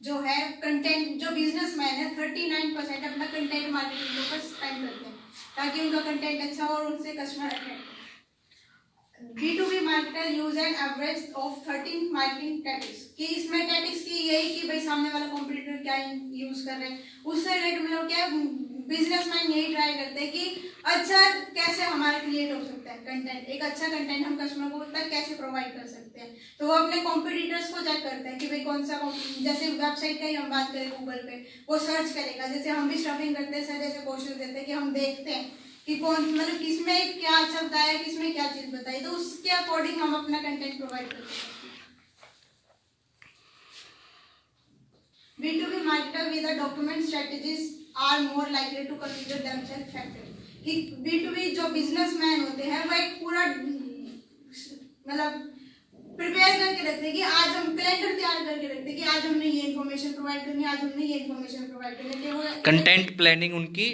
जो है कंटेंट, जो बिजनेसमैन है 39% अपना कंटेंट मार्केटिंग के ऊपर स्पेंड करते हैं ताकि उनका कंटेंट अच्छा हो और उनसे customer attract. B2B marketer use an average of 13 marketing tactics, कि इसमें टैक्टिक्स की यही कि भाई सामने वाला कॉम्पिटिटर क्या यूज कर रहे हैं, उससे रिलेटेड मतलब क्या बिजनेसमैन यही ट्राई करते हैं कि अच्छा कैसे हमारा क्रिएट हो सकता है कंटेंट, एक अच्छा कंटेंट हम कस्टमर को तक कैसे प्रोवाइड कर सकते हैं। तो वो अपने कॉम्पिटिटर्स को चेक करते हैं कि भाई कौन सा, जैसे वेबसाइट का ही हम बात करें, गूगल पे वो सर्च करेगा, जैसे हम भी स्टफिंग करते हैं, सर जैसे क्वेश्चन देते हैं कि हम देखते हैं कि कौन मतलब किसमें क्या अच्छा बताया, किसमें क्या चीज बताई, तो उसके अकॉर्डिंग हम अपना कंटेंट प्रोवाइड करते हैं। B2B marketer with a document strategies are more likely to consider themselves factor, कि B2B जो बिजनेसमैन होते हैं वो एक पूरा मतलब प्रिपेयर करके रखते हैं कि आज हम कैलेंडर तैयार करके रखते हैं कि आज हमने ये इन्फॉर्मेशन प्रोवाइड करनी है, आज हमने ये इन्फॉर्मेशन प्रोवाइड करनी है। वो कंटेंट प्लानिंग उनकी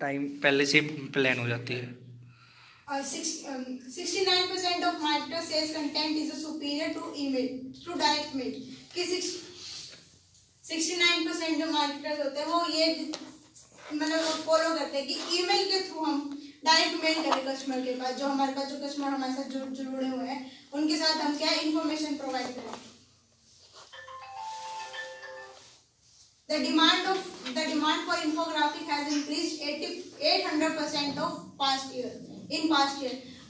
टाइम पहले से प्लान हो जाती है। 69% of marketer says content is superior to email, to direct mail, कि 69% जो मार्केटर्स होते हैं वो ये मतलब फॉलो करते हैं कि ईमेल के थ्रू हम डायरेक्ट मेल करें कस्टमर के पास, जो हमारे पास जो कस्टमर हमारे साथ जुड़े हुए हैं उनके साथ हम क्या इन्फॉर्मेशन प्रोवाइड करें। The demand for infographic has increased 800% of past year.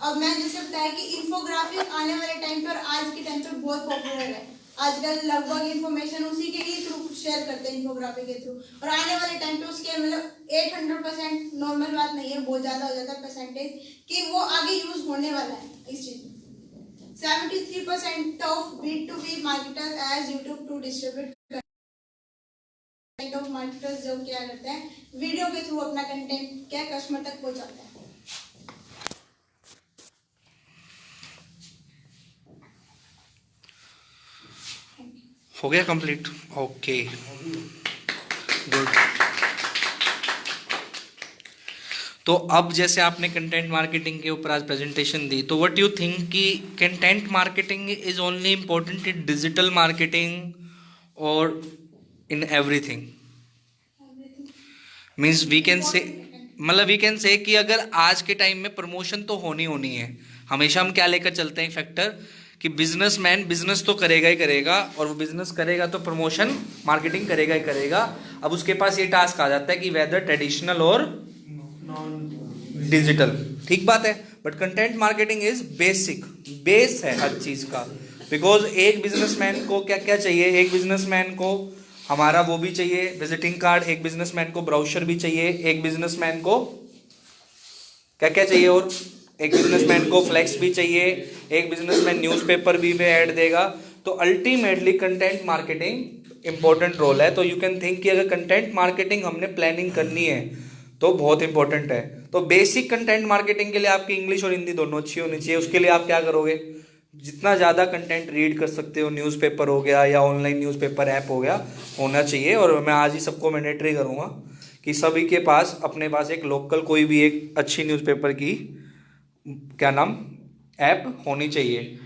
अब मैं जैसे बताया कि इन्फोग्राफिक आने वाले टाइम पर, आज के टाइम पर बहुत पॉपुलर है। आजकल लगभग इन्फॉर्मेशन उसी के ही थ्रू शेयर करते हैं, इन्फोग्राफिक के थ्रू, और आने वाले टाइम पे उसके मतलब 800% नॉर्मल बात नहीं है, बहुत ज्यादा हो जाता है परसेंटेज, कि वो आगे यूज होने वाला है इस चीज में। 73% of B2B marketers as YouTube to distribute of marketers जो क्या करते हैं वीडियो के थ्रू अपना कंटेंट क्या कस्टमर तक पहुंचाते हैं। हो गया कंप्लीट, ओके गुड। तो अब जैसे आपने कंटेंट मार्केटिंग के ऊपर आज प्रेजेंटेशन दी, तो व्हाट यू थिंक कि content marketing is only important in digital marketing और in everything? Means we can say, मतलब वी कैन से कि अगर आज के टाइम में प्रमोशन तो होनी है, हमेशा हम क्या लेकर चलते हैं फैक्टर कि बिजनेसमैन बिजनेस तो करेगा ही करेगा, और वो बिजनेस करेगा तो प्रमोशन मार्केटिंग करेगा ही करेगा। अब उसके पास ये टास्क आ जाता है कि वेदर ट्रेडिशनल और डिजिटल, ठीक बात है। But content marketing is basic, base है हर चीज का। बिकॉज एक बिजनेसमैन को क्या क्या चाहिए, एक बिजनेसमैन को हमारा वो भी चाहिए विजिटिंग कार्ड, एक बिजनेसमैन को ब्राउचर भी चाहिए, एक बिजनेसमैन को क्या क्या चाहिए, और एक बिजनेसमैन को फ्लेक्स भी चाहिए, एक बिजनेसमैन न्यूज़पेपर भी में ऐड देगा। तो ultimately content marketing important role है। तो यू कैन थिंक कि अगर कंटेंट मार्केटिंग हमने प्लानिंग करनी है तो बहुत इंपॉर्टेंट है। तो बेसिक कंटेंट मार्केटिंग के लिए आपकी इंग्लिश और हिंदी दोनों अच्छी होनी चाहिए। उसके लिए आप क्या करोगे, जितना ज़्यादा कंटेंट रीड कर सकते हो, न्यूज़पेपर हो गया या ऑनलाइन न्यूज़पेपर ऐप हो गया, होना चाहिए। और मैं आज ही सबको मैंडेटरी करूँगा कि सभी के पास अपने पास एक लोकल कोई भी एक अच्छी न्यूज़पेपर की क्या नाम ऐप होनी चाहिए।